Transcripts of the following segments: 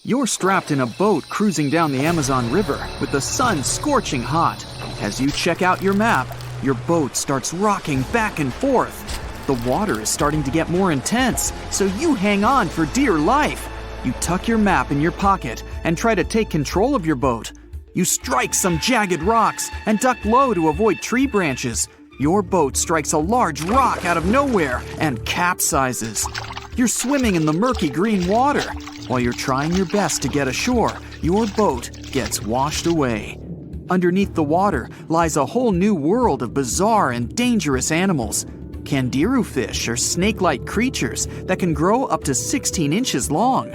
You're strapped in a boat cruising down the Amazon River with the sun scorching hot. As you check out your map, your boat starts rocking back and forth. The water is starting to get more intense, so you hang on for dear life. You tuck your map in your pocket and try to take control of your boat. You strike some jagged rocks and duck low to avoid tree branches. Your boat strikes a large rock out of nowhere and capsizes. You're swimming in the murky green water. While you're trying your best to get ashore, your boat gets washed away. Underneath the water lies a whole new world of bizarre and dangerous animals. Candiru fish are snake-like creatures that can grow up to 16 inches long.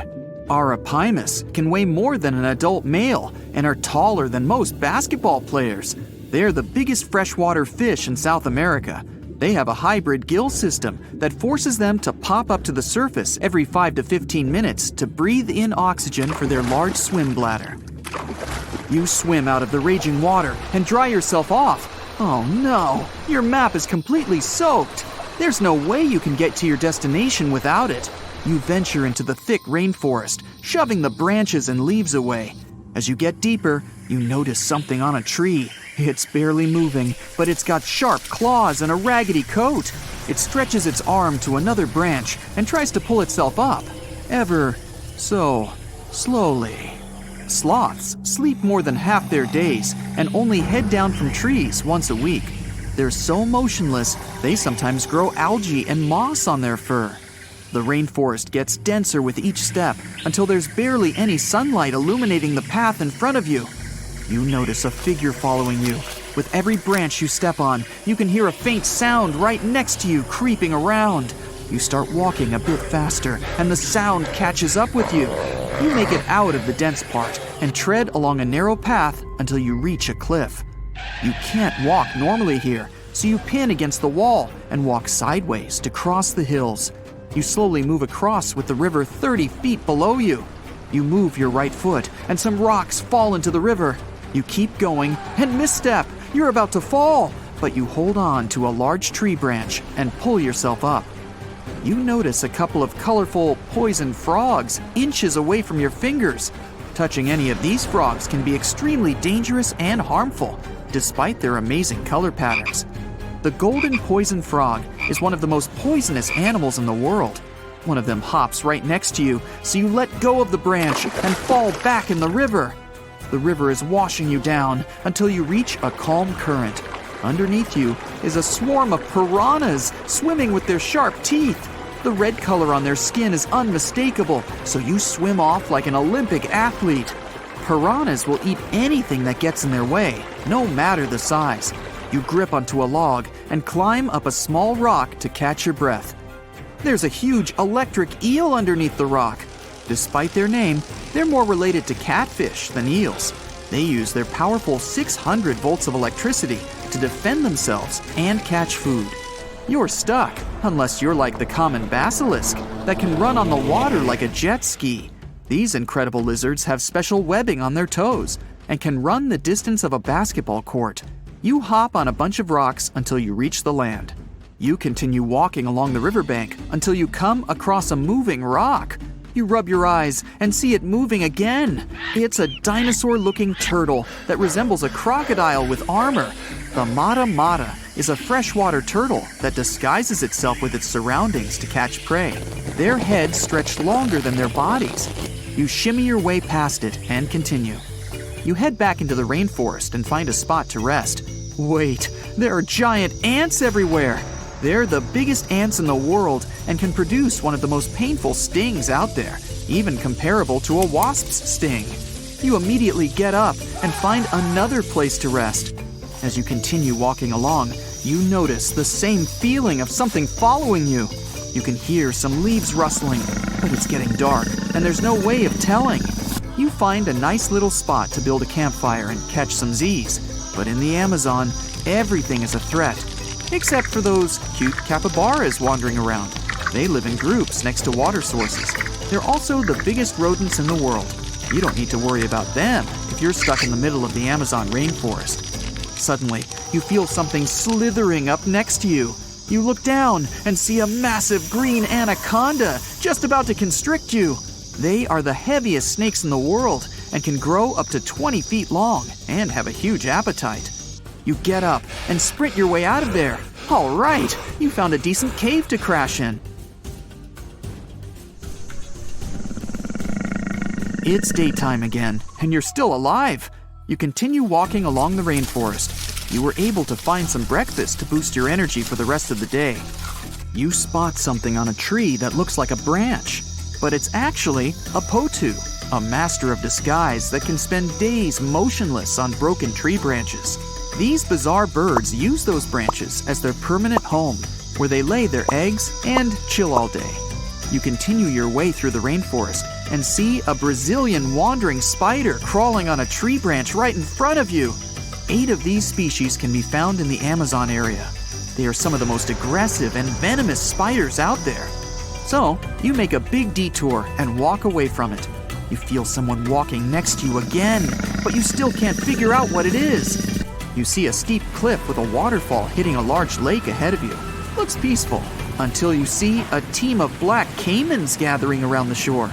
Arapimus can weigh more than an adult male and are taller than most basketball players. They're the biggest freshwater fish in South America. They have a hybrid gill system that forces them to pop up to the surface every 5 to 15 minutes to breathe in oxygen for their large swim bladder. You swim out of the raging water and dry yourself off. Oh no, your map is completely soaked. There's no way you can get to your destination without it. You venture into the thick rainforest, shoving the branches and leaves away. As you get deeper, you notice something on a tree. It's barely moving, but it's got sharp claws and a raggedy coat. It stretches its arm to another branch and tries to pull itself up, ever so slowly. Sloths sleep more than half their days and only head down from trees once a week. They're so motionless, they sometimes grow algae and moss on their fur. The rainforest gets denser with each step until there's barely any sunlight illuminating the path in front of you. You notice a figure following you. With every branch you step on, you can hear a faint sound right next to you creeping around. You start walking a bit faster, and the sound catches up with you. You make it out of the dense part and tread along a narrow path until you reach a cliff. You can't walk normally here, so you pin against the wall and walk sideways to cross the hills. You slowly move across with the river 30 feet below you. You move your right foot, and some rocks fall into the river. You keep going and misstep. You're about to fall, but you hold on to a large tree branch and pull yourself up. You notice a couple of colorful poison frogs inches away from your fingers. Touching any of these frogs can be extremely dangerous and harmful, despite their amazing color patterns. The golden poison frog is one of the most poisonous animals in the world. One of them hops right next to you, so you let go of the branch and fall back in the river. The river is washing you down until you reach a calm current. Underneath you is a swarm of piranhas swimming with their sharp teeth. The red color on their skin is unmistakable, so you swim off like an Olympic athlete. Piranhas will eat anything that gets in their way, no matter the size. You grip onto a log and climb up a small rock to catch your breath. There's a huge electric eel underneath the rock. Despite their name, they're more related to catfish than eels. They use their powerful 600 volts of electricity to defend themselves and catch food. You're stuck, unless you're like the common basilisk that can run on the water like a jet ski. These incredible lizards have special webbing on their toes and can run the distance of a basketball court. You hop on a bunch of rocks until you reach the land. You continue walking along the riverbank until you come across a moving rock. You rub your eyes and see it moving again. It's a dinosaur-looking turtle that resembles a crocodile with armor. The mata mata is a freshwater turtle that disguises itself with its surroundings to catch prey. Their heads stretch longer than their bodies. You shimmy your way past it and continue. You head back into the rainforest and find a spot to rest. Wait, there are giant ants everywhere. They're the biggest ants in the world and can produce one of the most painful stings out there, even comparable to a wasp's sting. You immediately get up and find another place to rest. As you continue walking along, you notice the same feeling of something following you. You can hear some leaves rustling, but it's getting dark and there's no way of telling. You find a nice little spot to build a campfire and catch some Z's. But in the Amazon, everything is a threat, except for those cute capybaras wandering around. They live in groups next to water sources. They're also the biggest rodents in the world. You don't need to worry about them if you're stuck in the middle of the Amazon rainforest. Suddenly, you feel something slithering up next to you. You look down and see a massive green anaconda just about to constrict you. They are the heaviest snakes in the world and can grow up to 20 feet long and have a huge appetite. You get up and sprint your way out of there. All right, you found a decent cave to crash in. It's daytime again, and you're still alive. You continue walking along the rainforest. You were able to find some breakfast to boost your energy for the rest of the day. You spot something on a tree that looks like a branch, but it's actually a potu, a master of disguise that can spend days motionless on broken tree branches. These bizarre birds use those branches as their permanent home, where they lay their eggs and chill all day. You continue your way through the rainforest and see a Brazilian wandering spider crawling on a tree branch right in front of you. 8 of these species can be found in the Amazon area. They are some of the most aggressive and venomous spiders out there. So, you make a big detour and walk away from it. You feel someone walking next to you again, but you still can't figure out what it is. You see a steep cliff with a waterfall hitting a large lake ahead of you. Looks peaceful, until you see a team of black caimans gathering around the shore.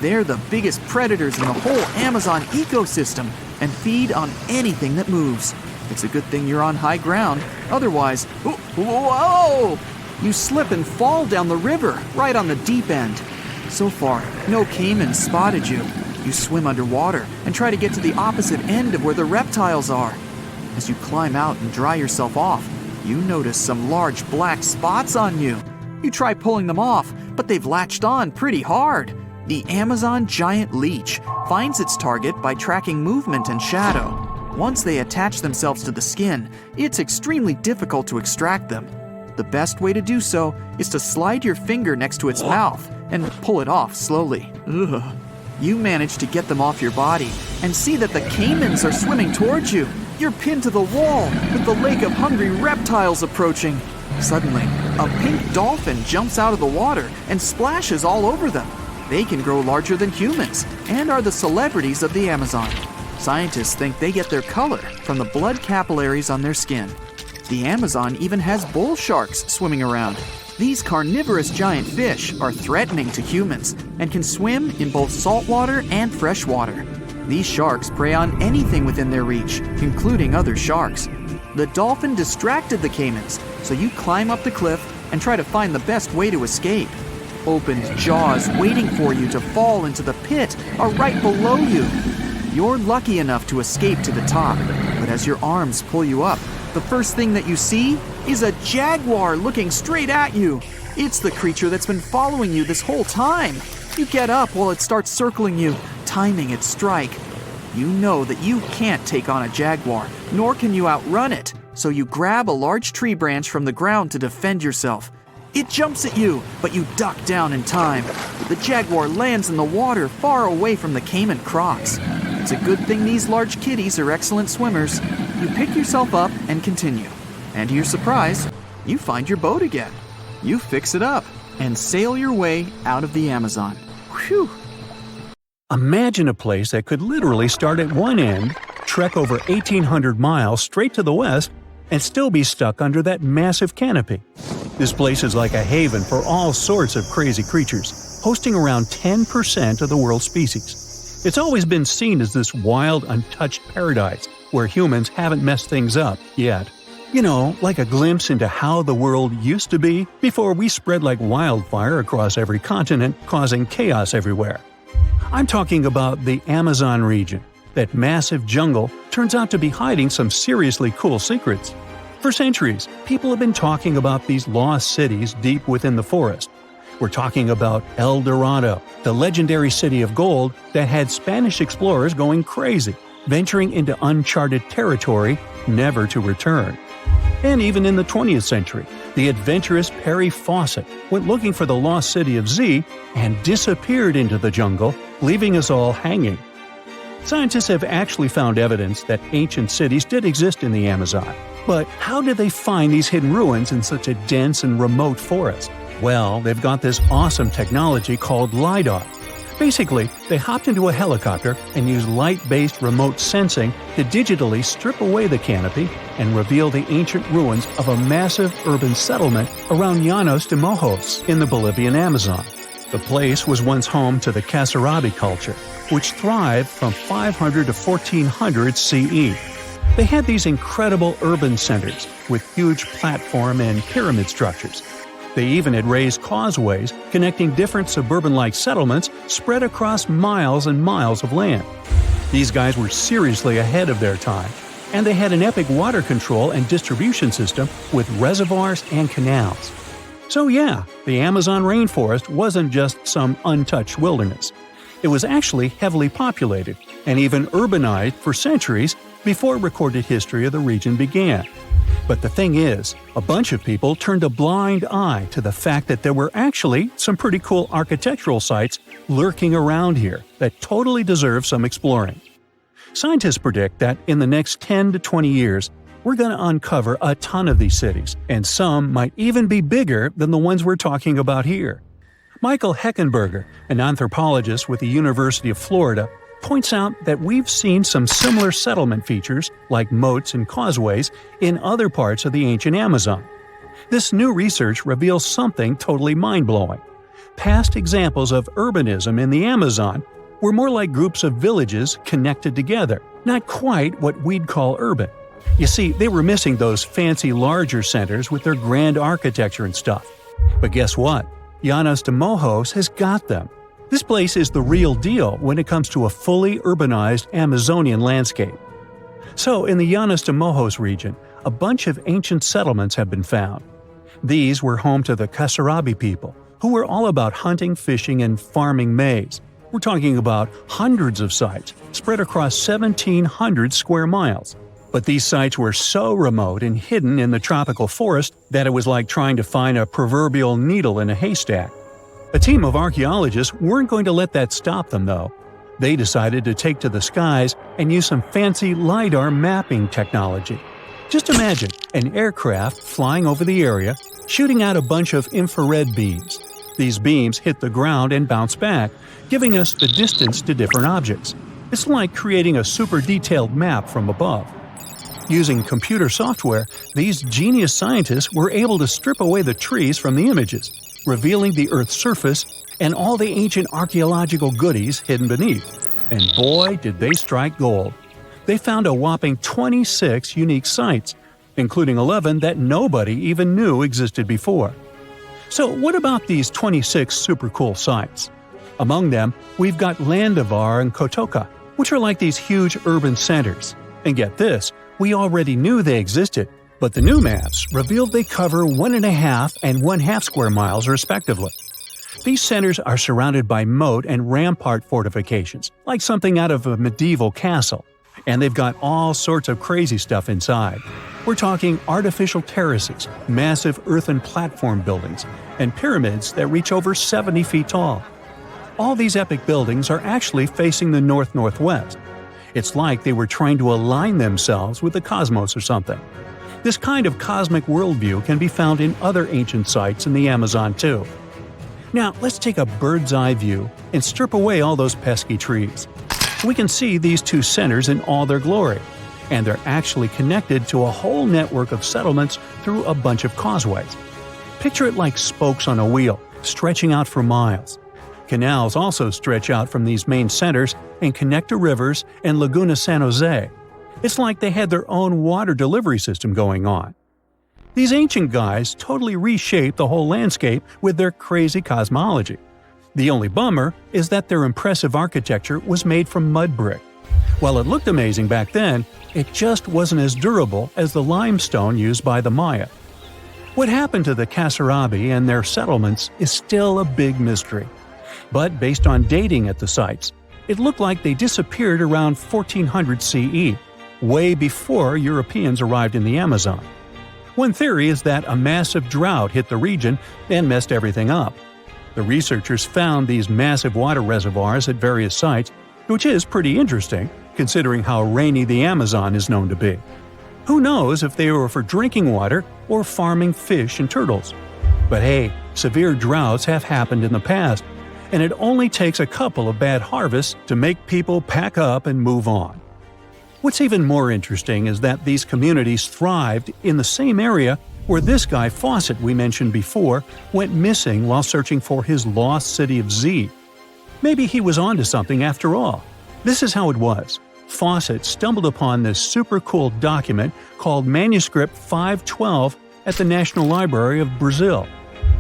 They're the biggest predators in the whole Amazon ecosystem and feed on anything that moves. It's a good thing you're on high ground, otherwise, whoa! You slip and fall down the river, right on the deep end. So far, no caimans spotted you. You swim underwater and try to get to the opposite end of where the reptiles are. As you climb out and dry yourself off, you notice some large black spots on you. You try pulling them off, but they've latched on pretty hard. The Amazon giant leech finds its target by tracking movement and shadow. Once they attach themselves to the skin, it's extremely difficult to extract them. The best way to do so is to slide your finger next to its mouth and pull it off slowly. Ugh. You manage to get them off your body and see that the caimans are swimming towards you. You're pinned to the wall with the lake of hungry reptiles approaching. Suddenly, a pink dolphin jumps out of the water and splashes all over them. They can grow larger than humans and are the celebrities of the Amazon. Scientists think they get their color from the blood capillaries on their skin. The Amazon even has bull sharks swimming around. These carnivorous giant fish are threatening to humans and can swim in both saltwater and freshwater. These sharks prey on anything within their reach, including other sharks. The dolphin distracted the caimans, so you climb up the cliff and try to find the best way to escape. Opened jaws waiting for you to fall into the pit are right below you. You're lucky enough to escape to the top, but as your arms pull you up, the first thing that you see is a jaguar looking straight at you. It's the creature that's been following you this whole time. You get up while it starts circling you, timing its strike. You know that you can't take on a jaguar, nor can you outrun it, so you grab a large tree branch from the ground to defend yourself. It jumps at you, but you duck down in time. The jaguar lands in the water far away from the caiman crocs. It's a good thing these large kitties are excellent swimmers. You pick yourself up and continue. And to your surprise, you find your boat again. You fix it up and sail your way out of the Amazon. Whew! Imagine a place that could literally start at one end, trek over 1,800 miles straight to the west, and still be stuck under that massive canopy. This place is like a haven for all sorts of crazy creatures, hosting around 10% of the world's species. It's always been seen as this wild, untouched paradise where humans haven't messed things up yet. You know, like a glimpse into how the world used to be before we spread like wildfire across every continent, causing chaos everywhere. I'm talking about the Amazon region. That massive jungle turns out to be hiding some seriously cool secrets. For centuries, people have been talking about these lost cities deep within the forest. We're talking about El Dorado, the legendary city of gold that had Spanish explorers going crazy, venturing into uncharted territory, never to return. And even in the 20th century, the adventurous Perry Fawcett went looking for the lost city of Z and disappeared into the jungle, leaving us all hanging. Scientists have actually found evidence that ancient cities did exist in the Amazon. But how did they find these hidden ruins in such a dense and remote forest? Well, they've got this awesome technology called LiDAR. Basically, they hopped into a helicopter and used light-based remote sensing to digitally strip away the canopy and reveal the ancient ruins of a massive urban settlement around Llanos de Mojos in the Bolivian Amazon. The place was once home to the Kasarabi culture, which thrived from 500 to 1400 CE. They had these incredible urban centers with huge platform and pyramid structures. They even had raised causeways connecting different suburban-like settlements spread across miles and miles of land. These guys were seriously ahead of their time, and they had an epic water control and distribution system with reservoirs and canals. So yeah, the Amazon rainforest wasn't just some untouched wilderness. It was actually heavily populated and even urbanized for centuries before recorded history of the region began. But the thing is, a bunch of people turned a blind eye to the fact that there were actually some pretty cool architectural sites lurking around here that totally deserve some exploring. Scientists predict that in the next 10 to 20 years, we're going to uncover a ton of these cities, and some might even be bigger than the ones we're talking about here. Michael Heckenberger, an anthropologist with the University of Florida, points out that we've seen some similar settlement features, like moats and causeways, in other parts of the ancient Amazon. This new research reveals something totally mind-blowing. Past examples of urbanism in the Amazon were more like groups of villages connected together, not quite what we'd call urban. You see, they were missing those fancy larger centers with their grand architecture and stuff. But guess what? Llanos de Mojos has got them. This place is the real deal when it comes to a fully urbanized Amazonian landscape. So, in the Llanos de Mojos region, a bunch of ancient settlements have been found. These were home to the Kasarabi people, who were all about hunting, fishing, and farming maize. We're talking about hundreds of sites spread across 1,700 square miles. But these sites were so remote and hidden in the tropical forest that it was like trying to find a proverbial needle in a haystack. A team of archaeologists weren't going to let that stop them, though. They decided to take to the skies and use some fancy LiDAR mapping technology. Just imagine an aircraft flying over the area, shooting out a bunch of infrared beams. These beams hit the ground and bounce back, giving us the distance to different objects. It's like creating a super detailed map from above. Using computer software, these genius scientists were able to strip away the trees from the images, revealing the Earth's surface and all the ancient archaeological goodies hidden beneath. And boy, did they strike gold. They found a whopping 26 unique sites, including 11 that nobody even knew existed before. So what about these 26 super cool sites? Among them, we've got Landivar and Kotoka, which are like these huge urban centers. And get this, we already knew they existed, but the new maps revealed they cover 1.5 and 1/2 square miles respectively. These centers are surrounded by moat and rampart fortifications, like something out of a medieval castle. And they've got all sorts of crazy stuff inside. We're talking artificial terraces, massive earthen platform buildings, and pyramids that reach over 70 feet tall. All these epic buildings are actually facing the north-northwest. It's like they were trying to align themselves with the cosmos or something. This kind of cosmic worldview can be found in other ancient sites in the Amazon too. Now, let's take a bird's-eye view and strip away all those pesky trees. We can see these two centers in all their glory, and they're actually connected to a whole network of settlements through a bunch of causeways. Picture it like spokes on a wheel, stretching out for miles. Canals also stretch out from these main centers and connect to rivers and Laguna San Jose. It's like they had their own water delivery system going on. These ancient guys totally reshaped the whole landscape with their crazy cosmology. The only bummer is that their impressive architecture was made from mud brick. While it looked amazing back then, it just wasn't as durable as the limestone used by the Maya. What happened to the Kasarabi and their settlements is still a big mystery. But based on dating at the sites, it looked like they disappeared around 1400 CE, way before Europeans arrived in the Amazon. One theory is that a massive drought hit the region and messed everything up. The researchers found these massive water reservoirs at various sites, which is pretty interesting, considering how rainy the Amazon is known to be. Who knows if they were for drinking water or farming fish and turtles? But hey, severe droughts have happened in the past, and it only takes a couple of bad harvests to make people pack up and move on. What's even more interesting is that these communities thrived in the same area where this guy Fawcett we mentioned before went missing while searching for his lost city of Z. Maybe he was onto something after all. This is how it was. Fawcett stumbled upon this super cool document called Manuscript 512 at the National Library of Brazil.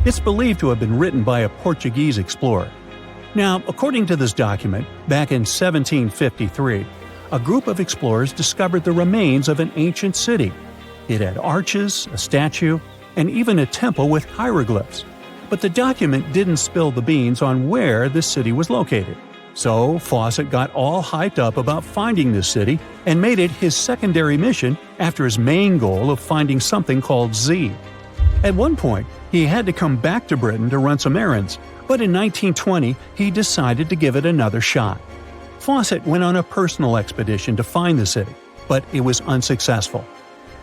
It's believed to have been written by a Portuguese explorer. Now, according to this document, back in 1753, a group of explorers discovered the remains of an ancient city. It had arches, a statue, and even a temple with hieroglyphs. But the document didn't spill the beans on where this city was located. So Fawcett got all hyped up about finding this city and made it his secondary mission after his main goal of finding something called Z. At one point, he had to come back to Britain to run some errands, but in 1920 he decided to give it another shot. Fawcett went on a personal expedition to find the city, but it was unsuccessful.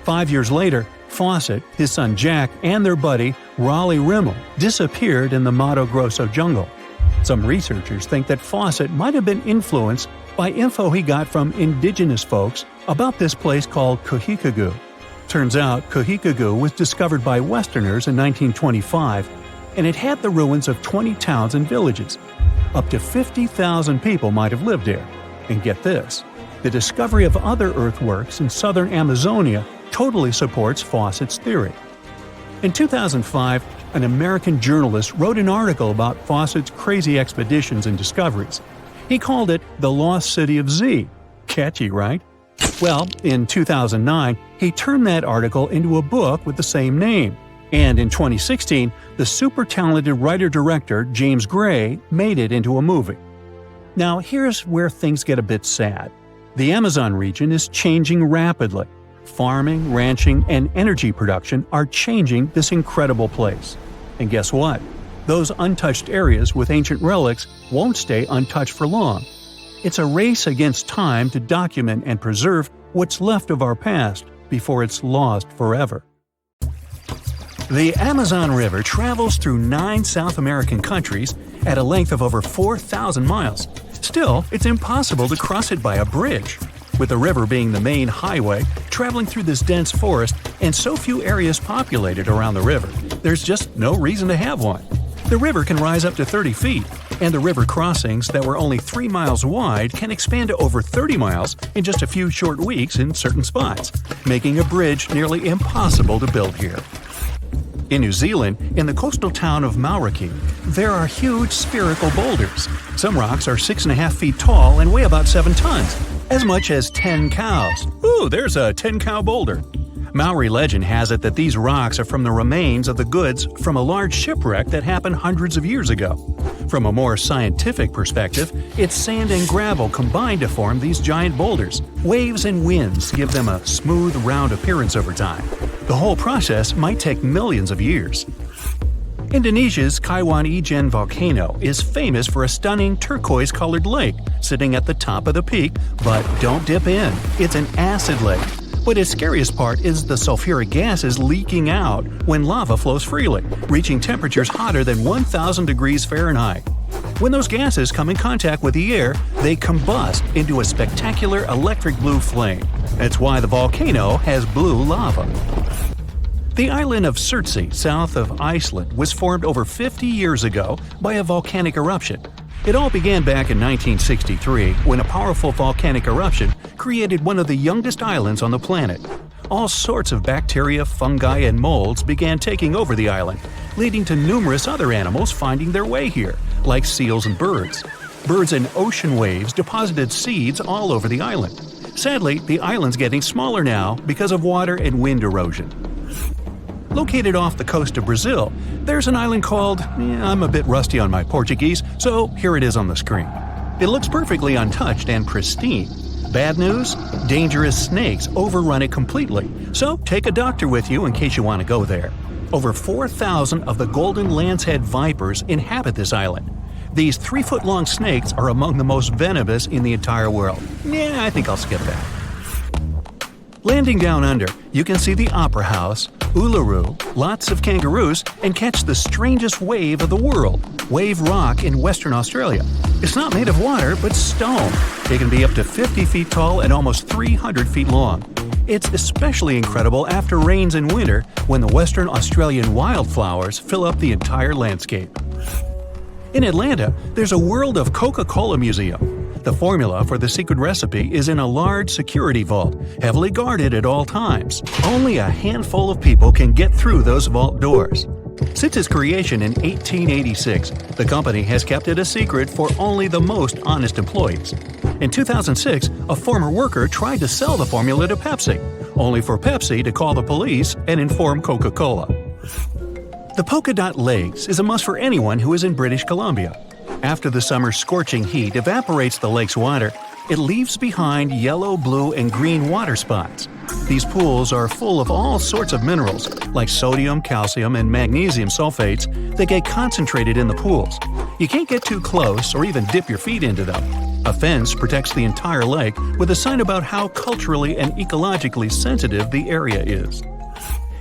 5 years later, Fawcett, his son Jack, and their buddy Raleigh Rimmel disappeared in the Mato Grosso jungle. Some researchers think that Fawcett might have been influenced by info he got from indigenous folks about this place called Cahicagoo. Turns out Cahicagoo was discovered by Westerners in 1925, and it had the ruins of 20 towns and villages. Up to 50,000 people might have lived there. And get this, the discovery of other earthworks in southern Amazonia totally supports Fawcett's theory. In 2005, an American journalist wrote an article about Fawcett's crazy expeditions and discoveries. He called it The Lost City of Z. Catchy, right? Well, in 2009, he turned that article into a book with the same name. And in 2016, the super talented writer-director James Gray made it into a movie. Now, here's where things get a bit sad. The Amazon region is changing rapidly. Farming, ranching, and energy production are changing this incredible place. And guess what? Those untouched areas with ancient relics won't stay untouched for long. It's a race against time to document and preserve what's left of our past before it's lost forever. The Amazon River travels through 9 South American countries at a length of over 4,000 miles. Still, it's impossible to cross it by a bridge. With the river being the main highway, traveling through this dense forest, and so few areas populated around the river, there's just no reason to have one. The river can rise up to 30 feet, and the river crossings that were only 3 miles wide can expand to over 30 miles in just a few short weeks in certain spots, making a bridge nearly impossible to build here. In New Zealand, in the coastal town of Mauriki, there are huge spherical boulders. Some rocks are 6.5 feet tall and weigh about 7 tons, as much as 10 cows. Ooh, there's a 10-cow boulder. Maori legend has it that these rocks are from the remains of the goods from a large shipwreck that happened hundreds of years ago. From a more scientific perspective, it's sand and gravel combined to form these giant boulders. Waves and winds give them a smooth, round appearance over time. The whole process might take millions of years. Indonesia's Kaiwan Ijen volcano is famous for a stunning turquoise-colored lake sitting at the top of the peak, but don't dip in. It's an acid lake. But its scariest part is the sulfuric gases leaking out when lava flows freely, reaching temperatures hotter than 1,000 degrees Fahrenheit. When those gases come in contact with the air, they combust into a spectacular electric blue flame. That's why the volcano has blue lava. The island of Surtsey, south of Iceland, was formed over 50 years ago by a volcanic eruption. It all began back in 1963 when a powerful volcanic eruption created one of the youngest islands on the planet. All sorts of bacteria, fungi, and molds began taking over the island, leading to numerous other animals finding their way here, like seals and birds. Birds and ocean waves deposited seeds all over the island. Sadly, the island's getting smaller now because of water and wind erosion. Located off the coast of Brazil, there's an island called… I'm a bit rusty on my Portuguese, so here it is on the screen. It looks perfectly untouched and pristine. Bad news? Dangerous snakes overrun it completely, so take a doctor with you in case you want to go there. Over 4,000 of the golden lancehead vipers inhabit this island. These 3-foot-long snakes are among the most venomous in the entire world. I think I'll skip that. Landing down under, you can see the Opera House, Uluru, lots of kangaroos, and catch the strangest wave of the world, Wave Rock in Western Australia. It's not made of water, but stone. It can be up to 50 feet tall and almost 300 feet long. It's especially incredible after rains in winter when the Western Australian wildflowers fill up the entire landscape. In Atlanta, there's a World of Coca-Cola museum. The formula for the secret recipe is in a large security vault, heavily guarded at all times. Only a handful of people can get through those vault doors. Since its creation in 1886, the company has kept it a secret for only the most honest employees. In 2006, a former worker tried to sell the formula to Pepsi, only for Pepsi to call the police and inform Coca-Cola. The polka dot lakes is a must for anyone who is in British Columbia. After the summer's scorching heat evaporates the lake's water, it leaves behind yellow, blue, and green water spots. These pools are full of all sorts of minerals, like sodium, calcium, and magnesium sulfates that get concentrated in the pools. You can't get too close or even dip your feet into them. A fence protects the entire lake with a sign about how culturally and ecologically sensitive the area is.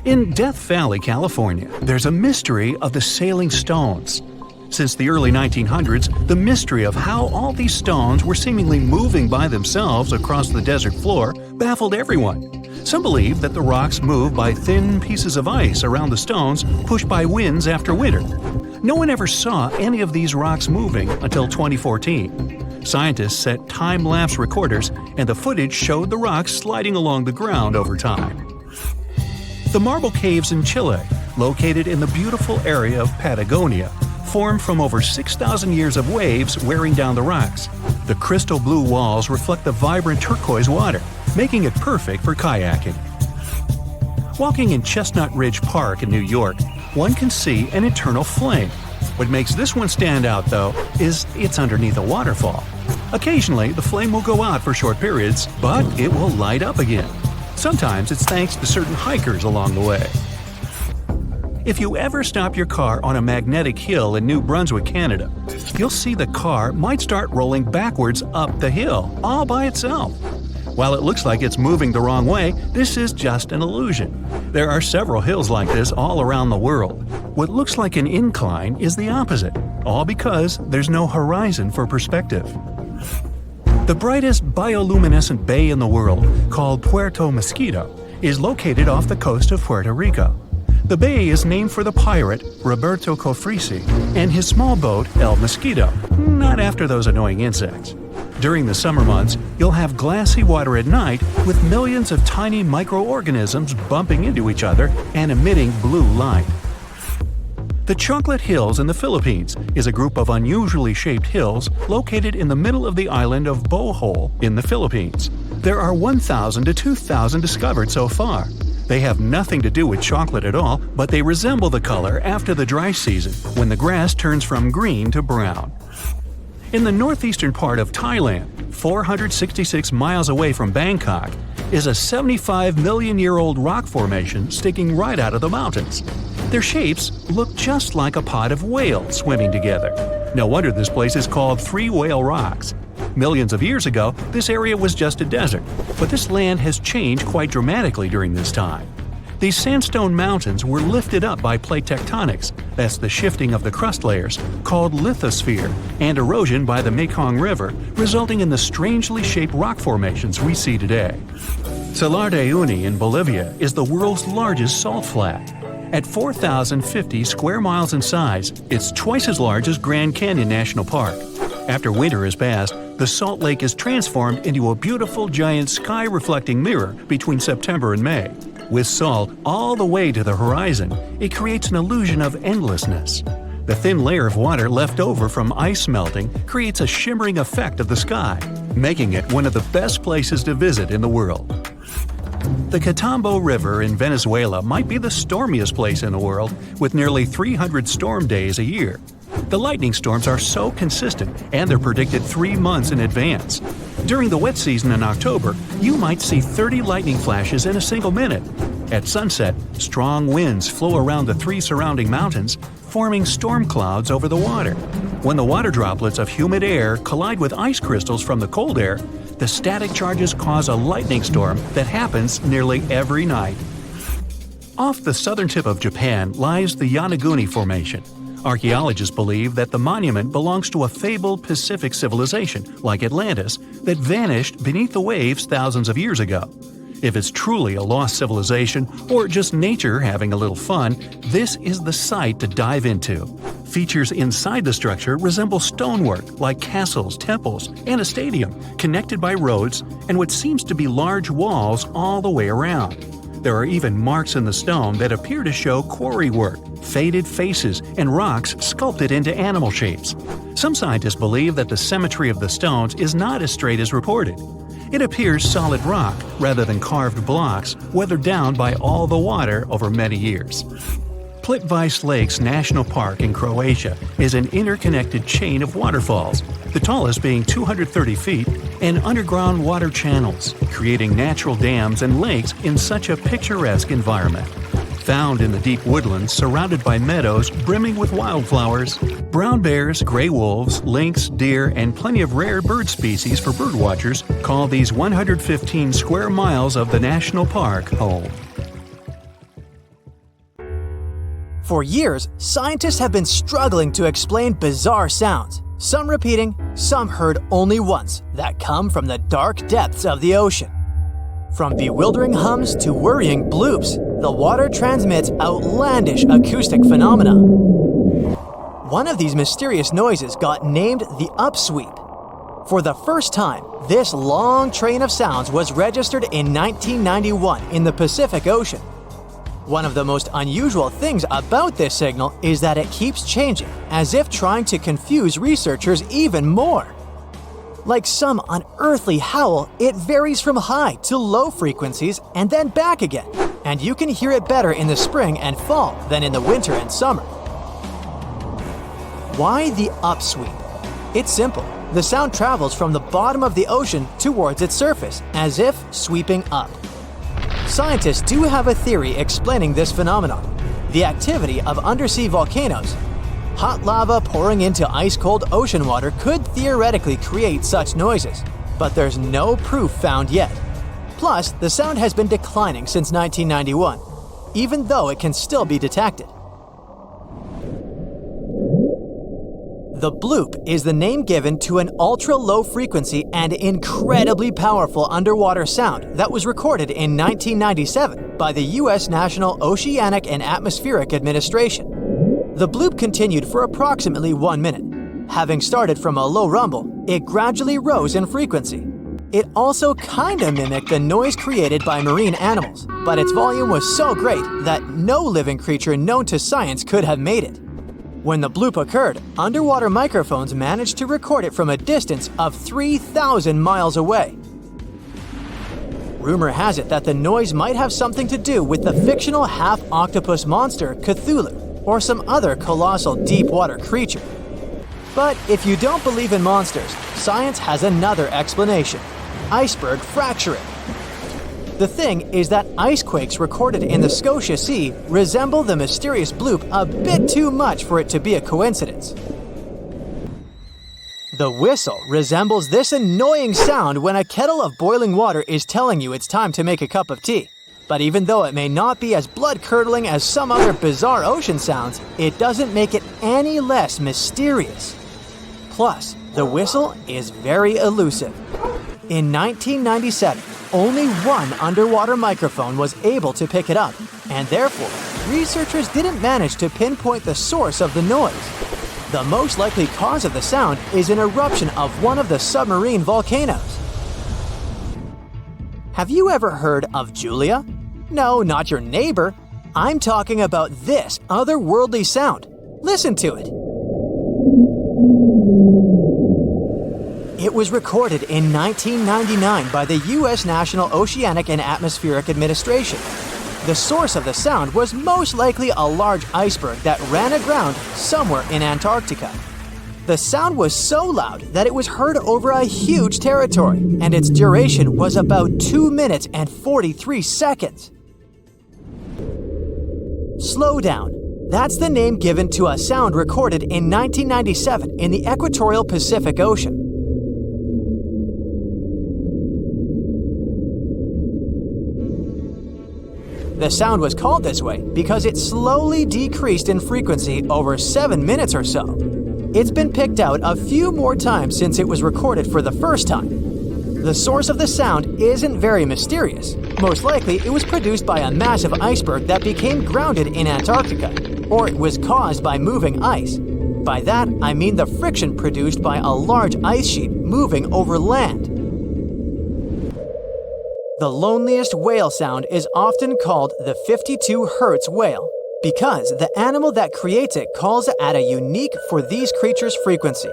In Death Valley, California, there's a mystery of the sailing stones. Since the early 1900s, the mystery of how all these stones were seemingly moving by themselves across the desert floor baffled everyone. Some believe that the rocks move by thin pieces of ice around the stones pushed by winds after winter. No one ever saw any of these rocks moving until 2014. Scientists set time-lapse recorders, and the footage showed the rocks sliding along the ground over time. The marble caves in Chile, located in the beautiful area of Patagonia, formed from over 6,000 years of waves wearing down the rocks. The crystal blue walls reflect the vibrant turquoise water, making it perfect for kayaking. Walking in Chestnut Ridge Park in New York, one can see an eternal flame. What makes this one stand out, though, is it's underneath a waterfall. Occasionally, the flame will go out for short periods, but it will light up again. Sometimes it's thanks to certain hikers along the way. If you ever stop your car on a magnetic hill in New Brunswick, Canada, you'll see the car might start rolling backwards up the hill, all by itself. While it looks like it's moving the wrong way, this is just an illusion. There are several hills like this all around the world. What looks like an incline is the opposite, all because there's no horizon for perspective. The brightest bioluminescent bay in the world, called Puerto Mosquito, is located off the coast of Puerto Rico. The bay is named for the pirate Roberto Cofresi and his small boat El Mosquito, not after those annoying insects. During the summer months, you'll have glassy water at night with millions of tiny microorganisms bumping into each other and emitting blue light. The Chocolate Hills in the Philippines is a group of unusually shaped hills located in the middle of the island of Bohol in the Philippines. There are 1,000 to 2,000 discovered so far. They have nothing to do with chocolate at all, but they resemble the color after the dry season, when the grass turns from green to brown. In the northeastern part of Thailand, 466 miles away from Bangkok, is a 75-million-year-old rock formation sticking right out of the mountains. Their shapes look just like a pod of whales swimming together. No wonder this place is called Three Whale Rocks. Millions of years ago, this area was just a desert, but this land has changed quite dramatically during this time. These sandstone mountains were lifted up by plate tectonics, that's the shifting of the crust layers, called lithosphere, and erosion by the Mekong River, resulting in the strangely shaped rock formations we see today. Salar de Uyuni in Bolivia is the world's largest salt flat. At 4,050 square miles in size, it's twice as large as Grand Canyon National Park. After winter has passed, the salt lake is transformed into a beautiful giant sky-reflecting mirror between September and May. With salt all the way to the horizon, it creates an illusion of endlessness. The thin layer of water left over from ice melting creates a shimmering effect of the sky, making it one of the best places to visit in the world. The Catambo River in Venezuela might be the stormiest place in the world, with nearly 300 storm days a year. The lightning storms are so consistent, and they're predicted 3 months in advance. During the wet season in October, you might see 30 lightning flashes in a single minute. At sunset, strong winds flow around the 3 surrounding mountains, forming storm clouds over the water. When the water droplets of humid air collide with ice crystals from the cold air, the static charges cause a lightning storm that happens nearly every night. Off the southern tip of Japan lies the Yonaguni Formation. Archaeologists believe that the monument belongs to a fabled Pacific civilization, like Atlantis, that vanished beneath the waves thousands of years ago. If it's truly a lost civilization or just nature having a little fun, this is the site to dive into. Features inside the structure resemble stonework like castles, temples, and a stadium, connected by roads and what seems to be large walls all the way around. There are even marks in the stone that appear to show quarry work, faded faces, and rocks sculpted into animal shapes. Some scientists believe that the symmetry of the stones is not as straight as reported. It appears solid rock rather than carved blocks weathered down by all the water over many years. Plitvice Lakes National Park in Croatia is an interconnected chain of waterfalls, the tallest being 230 feet, and underground water channels, creating natural dams and lakes in such a picturesque environment. Found in the deep woodlands surrounded by meadows brimming with wildflowers, brown bears, gray wolves, lynx, deer, and plenty of rare bird species for birdwatchers call these 115 square miles of the national park home. For years, scientists have been struggling to explain bizarre sounds, some repeating, some heard only once, that come from the dark depths of the ocean. From bewildering hums to worrying bloops, the water transmits outlandish acoustic phenomena. One of these mysterious noises got named the upsweep. For the first time, this long train of sounds was registered in 1991 in the Pacific Ocean. One of the most unusual things about this signal is that it keeps changing, as if trying to confuse researchers even more. Like some unearthly howl, it varies from high to low frequencies and then back again, and you can hear it better in the spring and fall than in the winter and summer. Why the upsweep? It's simple. The sound travels from the bottom of the ocean towards its surface, as if sweeping up. Scientists do have a theory explaining this phenomenon: the activity of undersea volcanoes. Hot lava pouring into ice-cold ocean water could theoretically create such noises, but there's no proof found yet. Plus, the sound has been declining since 1991, even though it can still be detected. The bloop is the name given to an ultra-low frequency and incredibly powerful underwater sound that was recorded in 1997 by the U.S. National Oceanic and Atmospheric Administration. The bloop continued for approximately 1 minute. Having started from a low rumble, it gradually rose in frequency. It also kinda mimicked the noise created by marine animals, but its volume was so great that no living creature known to science could have made it. When the bloop occurred, underwater microphones managed to record it from a distance of 3,000 miles away. Rumor has it that the noise might have something to do with the fictional half-octopus monster Cthulhu, or some other colossal deep-water creature. But if you don't believe in monsters, science has another explanation: iceberg fracturing. The thing is that icequakes recorded in the Scotia Sea resemble the mysterious bloop a bit too much for it to be a coincidence. The whistle resembles this annoying sound when a kettle of boiling water is telling you it's time to make a cup of tea. But even though it may not be as blood-curdling as some other bizarre ocean sounds, it doesn't make it any less mysterious. Plus, the whistle is very elusive. In 1997, only one underwater microphone was able to pick it up, and therefore, researchers didn't manage to pinpoint the source of the noise. The most likely cause of the sound is an eruption of one of the submarine volcanoes. Have you ever heard of Julia? No, not your neighbor. I'm talking about this otherworldly sound. Listen to it. It was recorded in 1999 by the U.S. National Oceanic and Atmospheric Administration. The source of the sound was most likely a large iceberg that ran aground somewhere in Antarctica. The sound was so loud that it was heard over a huge territory, and its duration was about 2 minutes and 43 seconds. Slow down. That's the name given to a sound recorded in 1997 in the equatorial Pacific Ocean. The sound was called this way because it slowly decreased in frequency over 7 minutes or so. It's been picked out a few more times since it was recorded for the first time. The source of the sound isn't very mysterious. Most likely, it was produced by a massive iceberg that became grounded in Antarctica, or it was caused by moving ice. By that, I mean the friction produced by a large ice sheet moving over land. The loneliest whale sound is often called the 52 Hz whale, because the animal that creates it calls at a unique for these creatures frequency.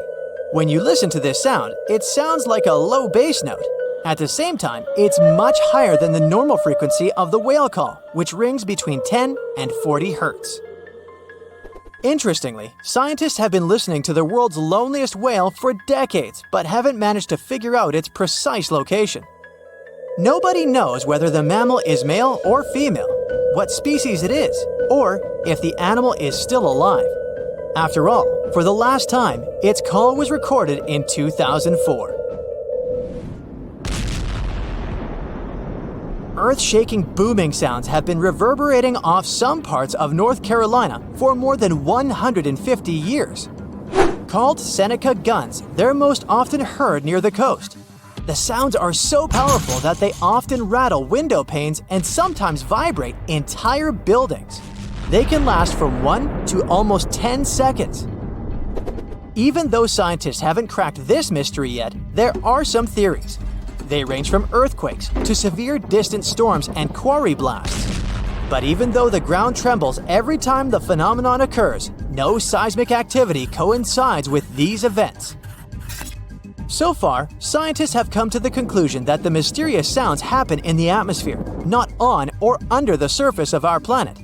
When you listen to this sound, it sounds like a low bass note. At the same time, it's much higher than the normal frequency of the whale call, which rings between 10 and 40 Hz. Interestingly, scientists have been listening to the world's loneliest whale for decades, but haven't managed to figure out its precise location. Nobody knows whether the mammal is male or female, what species it is, or if the animal is still alive. After all, for the last time, its call was recorded in 2004. Earth-shaking booming sounds have been reverberating off some parts of North Carolina for more than 150 years. Called Seneca guns, they're most often heard near the coast. The sounds are so powerful that they often rattle window panes and sometimes vibrate entire buildings. They can last from 1 to almost 10 seconds. Even though scientists haven't cracked this mystery yet, there are some theories. They range from earthquakes to severe distant storms and quarry blasts. But even though the ground trembles every time the phenomenon occurs, no seismic activity coincides with these events. So far, scientists have come to the conclusion that the mysterious sounds happen in the atmosphere, not on or under the surface of our planet.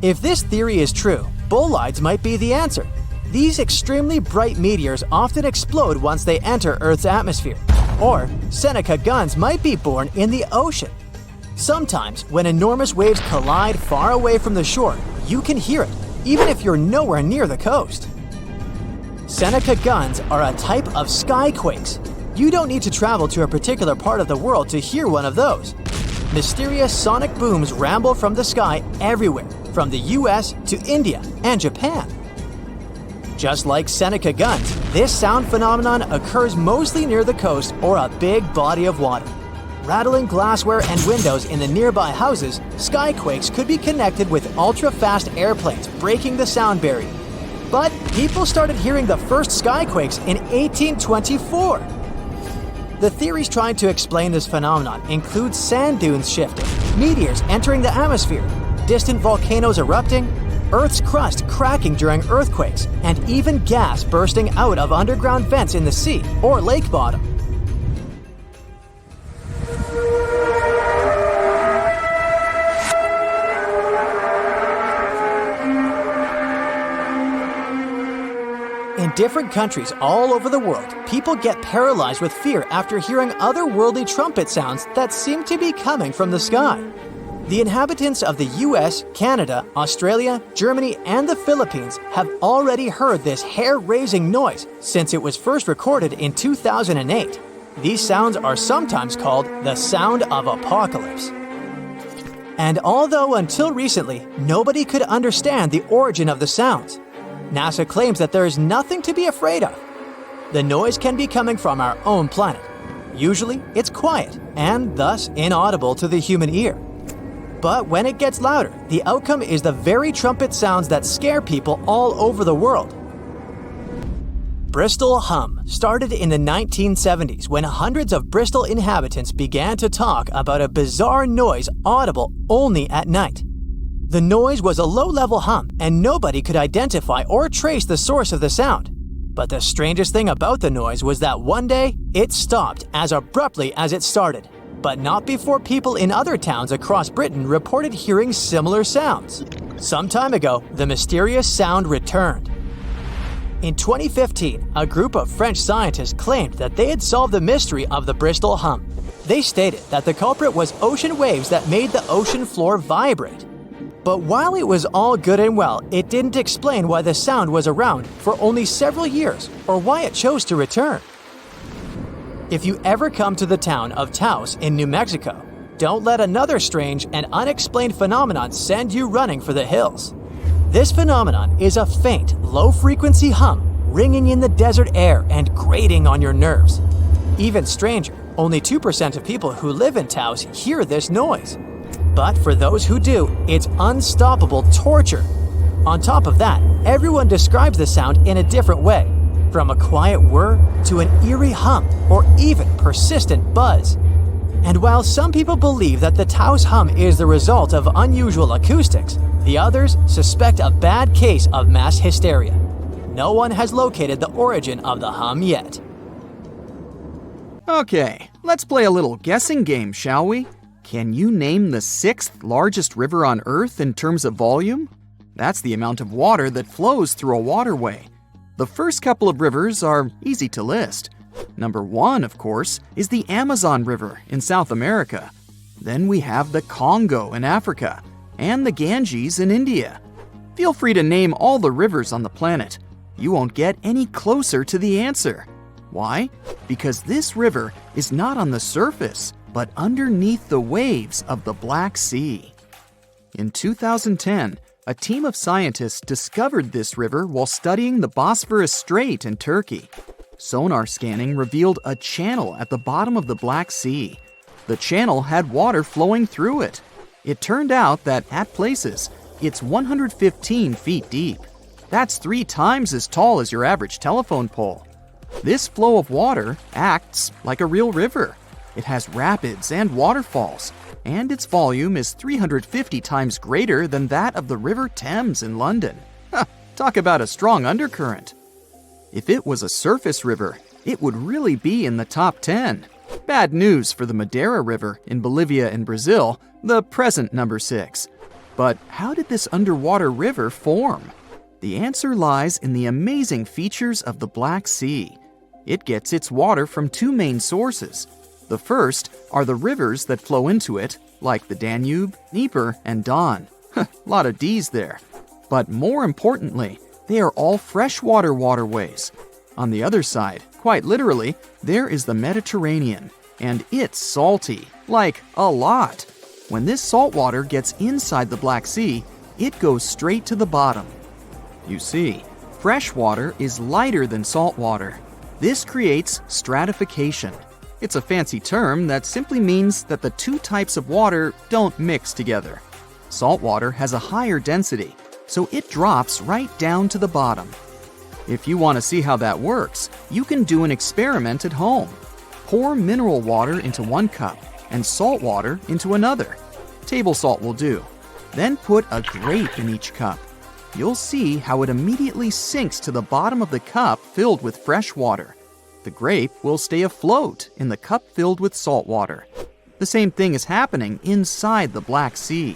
If this theory is true, bolides might be the answer. These extremely bright meteors often explode once they enter Earth's atmosphere. Or Seneca guns might be born in the ocean. Sometimes, when enormous waves collide far away from the shore, you can hear it, even if you're nowhere near the coast. Seneca guns are a type of skyquakes. You don't need to travel to a particular part of the world to hear one of those. Mysterious sonic booms ramble from the sky everywhere, from the US to India and Japan. Just like Seneca guns, this sound phenomenon occurs mostly near the coast or a big body of water. Rattling glassware and windows in the nearby houses, skyquakes could be connected with ultra-fast airplanes breaking the sound barrier. But people started hearing the first skyquakes in 1824. The theories trying to explain this phenomenon include sand dunes shifting, meteors entering the atmosphere, distant volcanoes erupting, Earth's crust cracking during earthquakes, and even gas bursting out of underground vents in the sea or lake bottom. In different countries all over the world, people get paralyzed with fear after hearing otherworldly trumpet sounds that seem to be coming from the sky. The inhabitants of the US, Canada, Australia, Germany, and the Philippines have already heard this hair-raising noise since it was first recorded in 2008. These sounds are sometimes called the sound of apocalypse. And although until recently, nobody could understand the origin of the sounds, NASA claims that there is nothing to be afraid of. The noise can be coming from our own planet. Usually, it's quiet and thus inaudible to the human ear. But when it gets louder, the outcome is the very trumpet sounds that scare people all over the world. Bristol Hum started in the 1970s when hundreds of Bristol inhabitants began to talk about a bizarre noise audible only at night. The noise was a low-level hum, and nobody could identify or trace the source of the sound. But the strangest thing about the noise was that one day, it stopped as abruptly as it started. But not before people in other towns across Britain reported hearing similar sounds. Some time ago, the mysterious sound returned. In 2015, a group of French scientists claimed that they had solved the mystery of the Bristol Hum. They stated that the culprit was ocean waves that made the ocean floor vibrate. But while it was all good and well, it didn't explain why the sound was around for only several years or why it chose to return. If you ever come to the town of Taos in New Mexico, don't let another strange and unexplained phenomenon send you running for the hills. This phenomenon is a faint, low-frequency hum ringing in the desert air and grating on your nerves. Even stranger, Only 2% of people who live in Taos hear this noise. But for those who do, it's unstoppable torture. On top of that, everyone describes the sound in a different way, from a quiet whir to an eerie hum or even persistent buzz. And while some people believe that the Taos hum is the result of unusual acoustics, the others suspect a bad case of mass hysteria. No one has located the origin of the hum yet. Okay, let's play a little guessing game, shall we? Can you name the 6th largest river on Earth in terms of volume? That's the amount of water that flows through a waterway. The first couple of rivers are easy to list. Number 1, of course, is the Amazon River in South America. Then we have the Congo in Africa, and the Ganges in India. Feel free to name all the rivers on the planet. You won't get any closer to the answer. Why? Because this river is not on the surface, but underneath the waves of the Black Sea. In 2010, a team of scientists discovered this river while studying the Bosphorus Strait in Turkey. Sonar scanning revealed a channel at the bottom of the Black Sea. The channel had water flowing through it. It turned out that at places, it's 115 feet deep. That's 3 times as tall as your average telephone pole. This flow of water acts like a real river. It has rapids and waterfalls, and its volume is 350 times greater than that of the River Thames in London. Talk about a strong undercurrent. If it was a surface river, it would really be in the top 10. Bad news for the Madeira River in Bolivia and Brazil, the present number 6. But how did this underwater river form? The answer lies in the amazing features of the Black Sea. It gets its water from 2 main sources. The first are the rivers that flow into it, like the Danube, Dnieper, and Don. Lot of D's there. But more importantly, they are all freshwater waterways. On the other side, quite literally, there is the Mediterranean, and it's salty, like a lot. When this salt water gets inside the Black Sea, it goes straight to the bottom. You see, fresh water is lighter than salt water. This creates stratification. It's a fancy term that simply means that the 2 types of water don't mix together. Salt water has a higher density, so it drops right down to the bottom. If you want to see how that works, you can do an experiment at home. Pour mineral water into 1 cup and salt water into another. Table salt will do. Then put a grape in each cup. You'll see how it immediately sinks to the bottom of the cup filled with fresh water. The grape will stay afloat in the cup filled with salt water. The same thing is happening inside the Black Sea.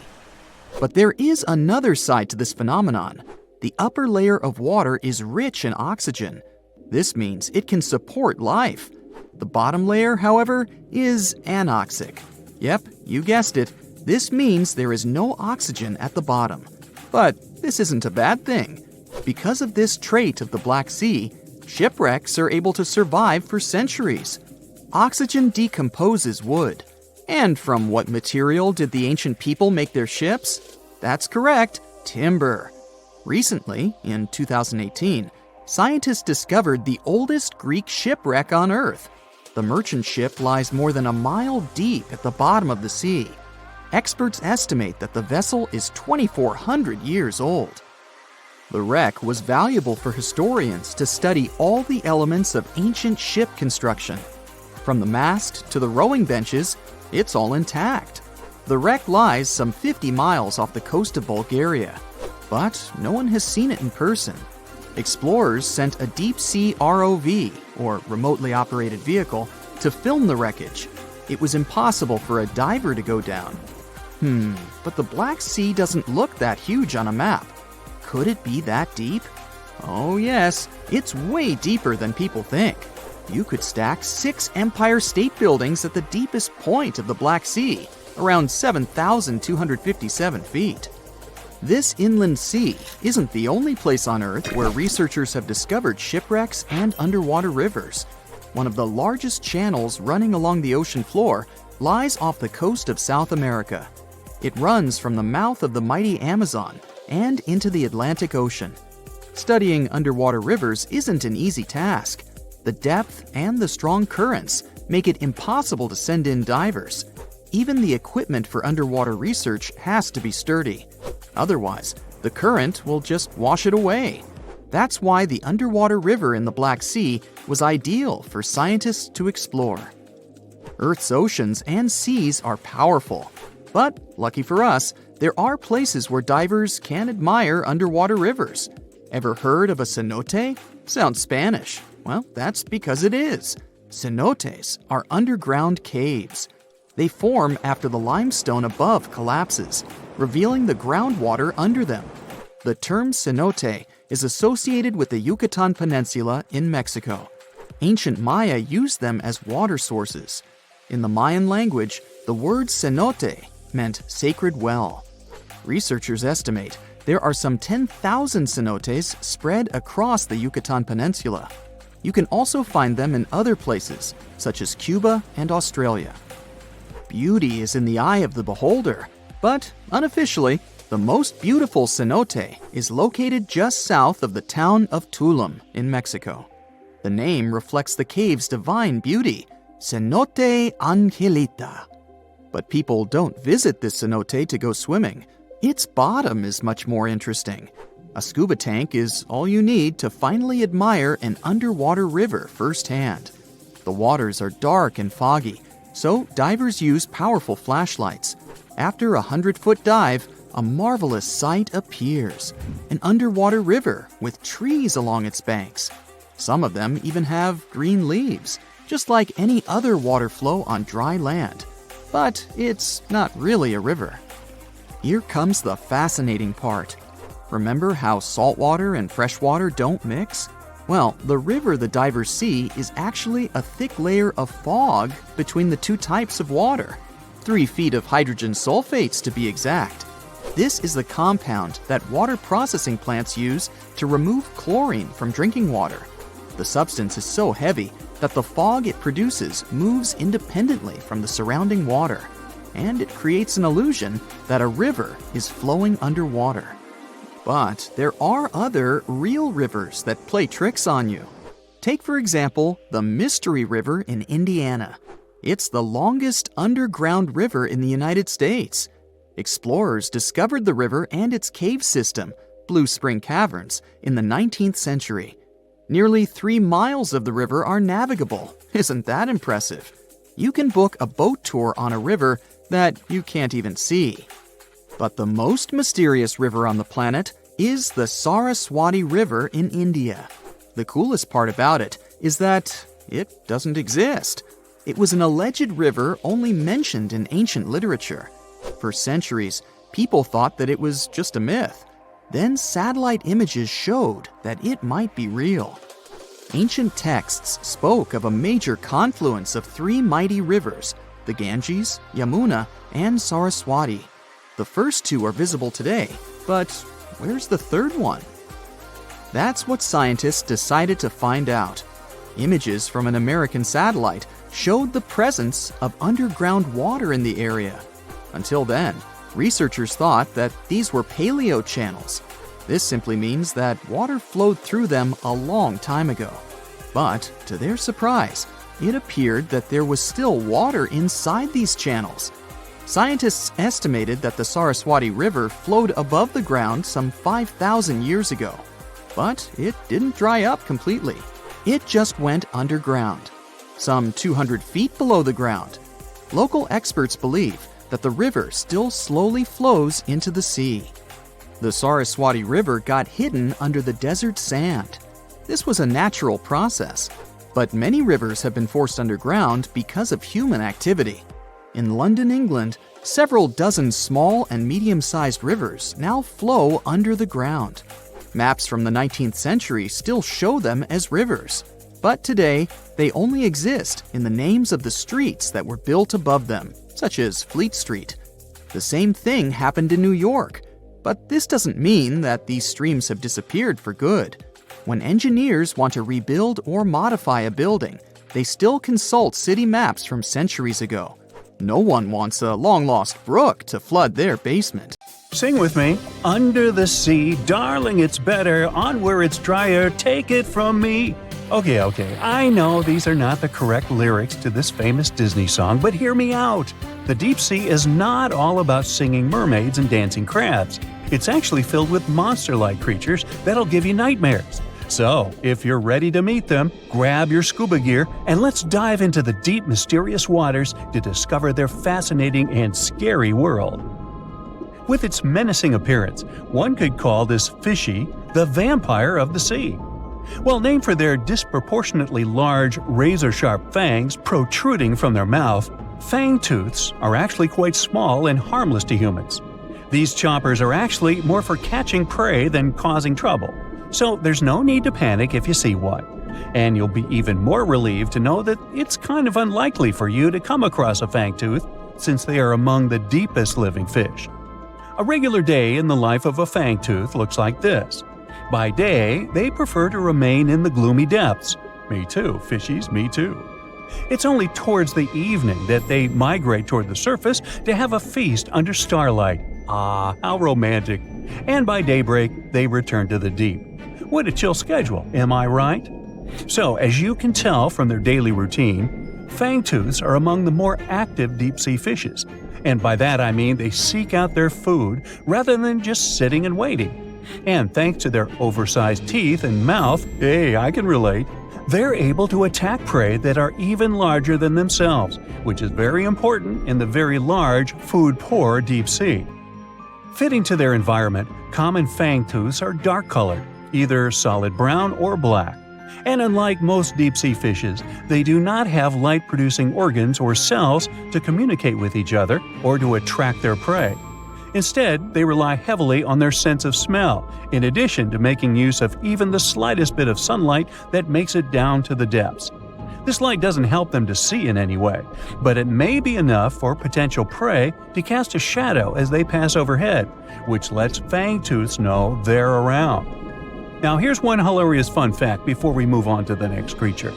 But there is another side to this phenomenon. The upper layer of water is rich in oxygen. This means it can support life. The bottom layer, however, is anoxic. Yep, you guessed it. This means there is no oxygen at the bottom. But this isn't a bad thing. Because of this trait of the Black Sea, shipwrecks are able to survive for centuries. Oxygen decomposes wood. And from what material did the ancient people make their ships? That's correct, timber. Recently, in 2018, scientists discovered the oldest Greek shipwreck on Earth. The merchant ship lies more than a mile deep at the bottom of the sea. Experts estimate that the vessel is 2,400 years old. The wreck was valuable for historians to study all the elements of ancient ship construction. From the mast to the rowing benches, it's all intact. The wreck lies some 50 miles off the coast of Bulgaria, but no one has seen it in person. Explorers sent a deep-sea ROV, or remotely operated vehicle, to film the wreckage. It was impossible for a diver to go down. But the Black Sea doesn't look that huge on a map. Could it be that deep? Oh yes, it's way deeper than people think. You could stack 6 Empire State Buildings at the deepest point of the Black Sea, around 7,257 feet. This inland sea isn't the only place on Earth where researchers have discovered shipwrecks and underwater rivers. One of the largest channels running along the ocean floor lies off the coast of South America. It runs from the mouth of the mighty Amazon and into the Atlantic Ocean. Studying underwater rivers isn't an easy task. The depth and the strong currents make it impossible to send in divers. Even the equipment for underwater research has to be sturdy. Otherwise, the current will just wash it away. That's why the underwater river in the Black Sea was ideal for scientists to explore. Earth's oceans and seas are powerful. But, lucky for us, there are places where divers can admire underwater rivers. Ever heard of a cenote? Sounds Spanish. Well, that's because it is. Cenotes are underground caves. They form after the limestone above collapses, revealing the groundwater under them. The term cenote is associated with the Yucatan Peninsula in Mexico. Ancient Maya used them as water sources. In the Mayan language, the word cenote meant sacred well. Researchers estimate there are some 10,000 cenotes spread across the Yucatan Peninsula. You can also find them in other places, such as Cuba and Australia. Beauty is in the eye of the beholder, but unofficially, the most beautiful cenote is located just south of the town of Tulum in Mexico. The name reflects the cave's divine beauty, Cenote Angelita. But people don't visit this cenote to go swimming. Its bottom is much more interesting. A scuba tank is all you need to finally admire an underwater river firsthand. The waters are dark and foggy, so divers use powerful flashlights. After a 100-foot dive, a marvelous sight appears: an underwater river with trees along its banks. Some of them even have green leaves, just like any other water flow on dry land. But it's not really a river. Here comes the fascinating part. Remember how saltwater and freshwater don't mix? Well, the river the divers see is actually a thick layer of fog between the two types of water. 3 feet of hydrogen sulfates to be exact. This is the compound that water processing plants use to remove chlorine from drinking water. The substance is so heavy that the fog it produces moves independently from the surrounding water, and it creates an illusion that a river is flowing underwater. But there are other real rivers that play tricks on you. Take, for example, the Mystery River in Indiana. It's the longest underground river in the United States. Explorers discovered the river and its cave system, Blue Spring Caverns, in the 19th century. Nearly 3 miles of the river are navigable. Isn't that impressive? You can book a boat tour on a river that you can't even see. But the most mysterious river on the planet is the Saraswati River in India. The coolest part about it is that it doesn't exist. It was an alleged river only mentioned in ancient literature. For centuries, people thought that it was just a myth. Then satellite images showed that it might be real. Ancient texts spoke of a major confluence of 3 mighty rivers, the Ganges, Yamuna, and Saraswati. The first 2 are visible today, but where's the third one? That's what scientists decided to find out. Images from an American satellite showed the presence of underground water in the area. Until then, researchers thought that these were paleo channels. This simply means that water flowed through them a long time ago. But, to their surprise, it appeared that there was still water inside these channels. Scientists estimated that the Saraswati River flowed above the ground some 5,000 years ago. But it didn't dry up completely. It just went underground, some 200 feet below the ground. Local experts believe that the river still slowly flows into the sea. The Saraswati River got hidden under the desert sand. This was a natural process, but many rivers have been forced underground because of human activity. In London, England, several dozen small and medium-sized rivers now flow under the ground. Maps from the 19th century still show them as rivers, but today they only exist in the names of the streets that were built above them, such as Fleet Street. The same thing happened in New York, but this doesn't mean that these streams have disappeared for good. When engineers want to rebuild or modify a building, they still consult city maps from centuries ago. No one wants a long-lost brook to flood their basement. Sing with me. Under the sea, darling, it's better. On where it's drier, take it from me. Okay, I know these are not the correct lyrics to this famous Disney song, but hear me out. The deep sea is not all about singing mermaids and dancing crabs. It's actually filled with monster-like creatures that'll give you nightmares. So, if you're ready to meet them, grab your scuba gear and let's dive into the deep, mysterious waters to discover their fascinating and scary world. With its menacing appearance, one could call this fishy the vampire of the sea. Well, named for their disproportionately large, razor-sharp fangs protruding from their mouth, fangtooths are actually quite small and harmless to humans. These choppers are actually more for catching prey than causing trouble, so there's no need to panic if you see one. And you'll be even more relieved to know that it's kind of unlikely for you to come across a fangtooth, since they are among the deepest living fish. A regular day in the life of a fangtooth looks like this. By day, they prefer to remain in the gloomy depths. Me too, fishies, me too. It's only towards the evening that they migrate toward the surface to have a feast under starlight. Ah, how romantic. And by daybreak, they return to the deep. What a chill schedule, am I right? So, as you can tell from their daily routine, fangtooths are among the more active deep-sea fishes. And by that I mean they seek out their food rather than just sitting and waiting. And thanks to their oversized teeth and mouth, hey, I can relate, they're able to attack prey that are even larger than themselves, which is very important in the very large, food-poor deep sea. Fitting to their environment, common fangtooths are dark-colored, either solid brown or black. And unlike most deep-sea fishes, they do not have light-producing organs or cells to communicate with each other or to attract their prey. Instead, they rely heavily on their sense of smell, in addition to making use of even the slightest bit of sunlight that makes it down to the depths. This light doesn't help them to see in any way, but it may be enough for potential prey to cast a shadow as they pass overhead, which lets fangtooths know they're around. Now here's one hilarious fun fact before we move on to the next creature.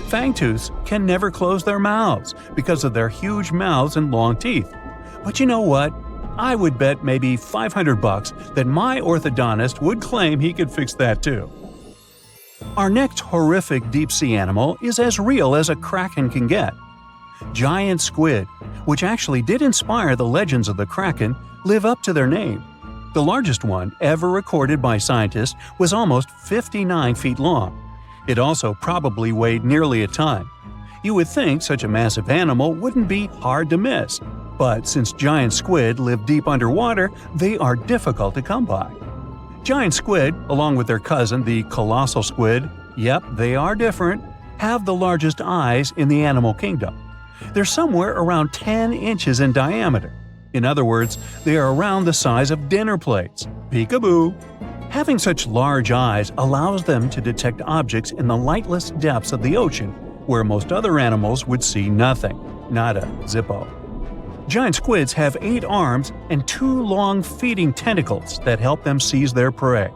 Fangtooths can never close their mouths because of their huge mouths and long teeth. But you know what? I would bet maybe $500 that my orthodontist would claim he could fix that too. Our next horrific deep-sea animal is as real as a kraken can get. Giant squid, which actually did inspire the legends of the kraken, live up to their name. The largest one ever recorded by scientists was almost 59 feet long. It also probably weighed nearly a ton. You would think such a massive animal wouldn't be hard to miss, but since giant squid live deep underwater, they are difficult to come by. Giant squid, along with their cousin the colossal squid, yep, they are different, have the largest eyes in the animal kingdom. They're somewhere around 10 inches in diameter. In other words, they are around the size of dinner plates. Peekaboo! Having such large eyes allows them to detect objects in the lightless depths of the ocean, where most other animals would see nothing. Not a zippo. Giant squids have 8 arms and 2 long feeding tentacles that help them seize their prey.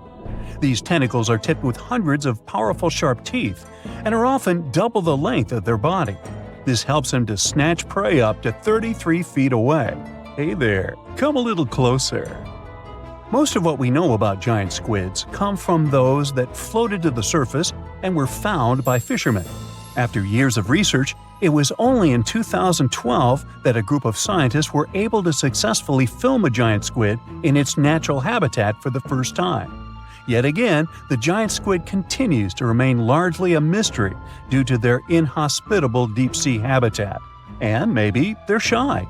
These tentacles are tipped with hundreds of powerful sharp teeth and are often double the length of their body. This helps them to snatch prey up to 33 feet away. Hey there, come a little closer. Most of what we know about giant squids come from those that floated to the surface and were found by fishermen. After years of research, it was only in 2012 that a group of scientists were able to successfully film a giant squid in its natural habitat for the first time. Yet again, the giant squid continues to remain largely a mystery due to their inhospitable deep-sea habitat. And maybe they're shy.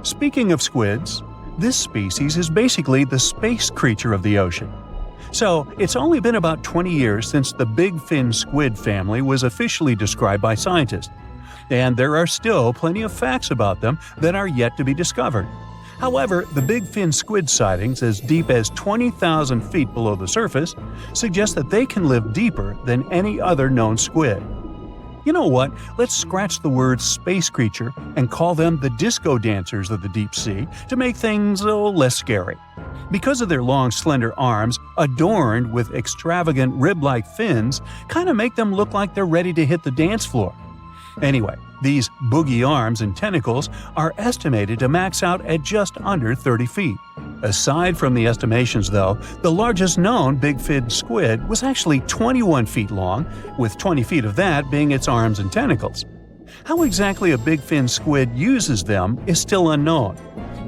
Speaking of squids, this species is basically the space creature of the ocean. So, it's only been about 20 years since the big fin squid family was officially described by scientists, and there are still plenty of facts about them that are yet to be discovered. However, the big fin squid sightings as deep as 20,000 feet below the surface suggest that they can live deeper than any other known squid. You know what? Let's scratch the word space creature and call them the disco dancers of the deep sea to make things less scary. Because of their long, slender arms, adorned with extravagant rib-like fins, kind of make them look like they're ready to hit the dance floor. Anyway, these boogie arms and tentacles are estimated to max out at just under 30 feet. Aside from the estimations, though, the largest known big-fin squid was actually 21 feet long, with 20 feet of that being its arms and tentacles. How exactly a big-fin squid uses them is still unknown,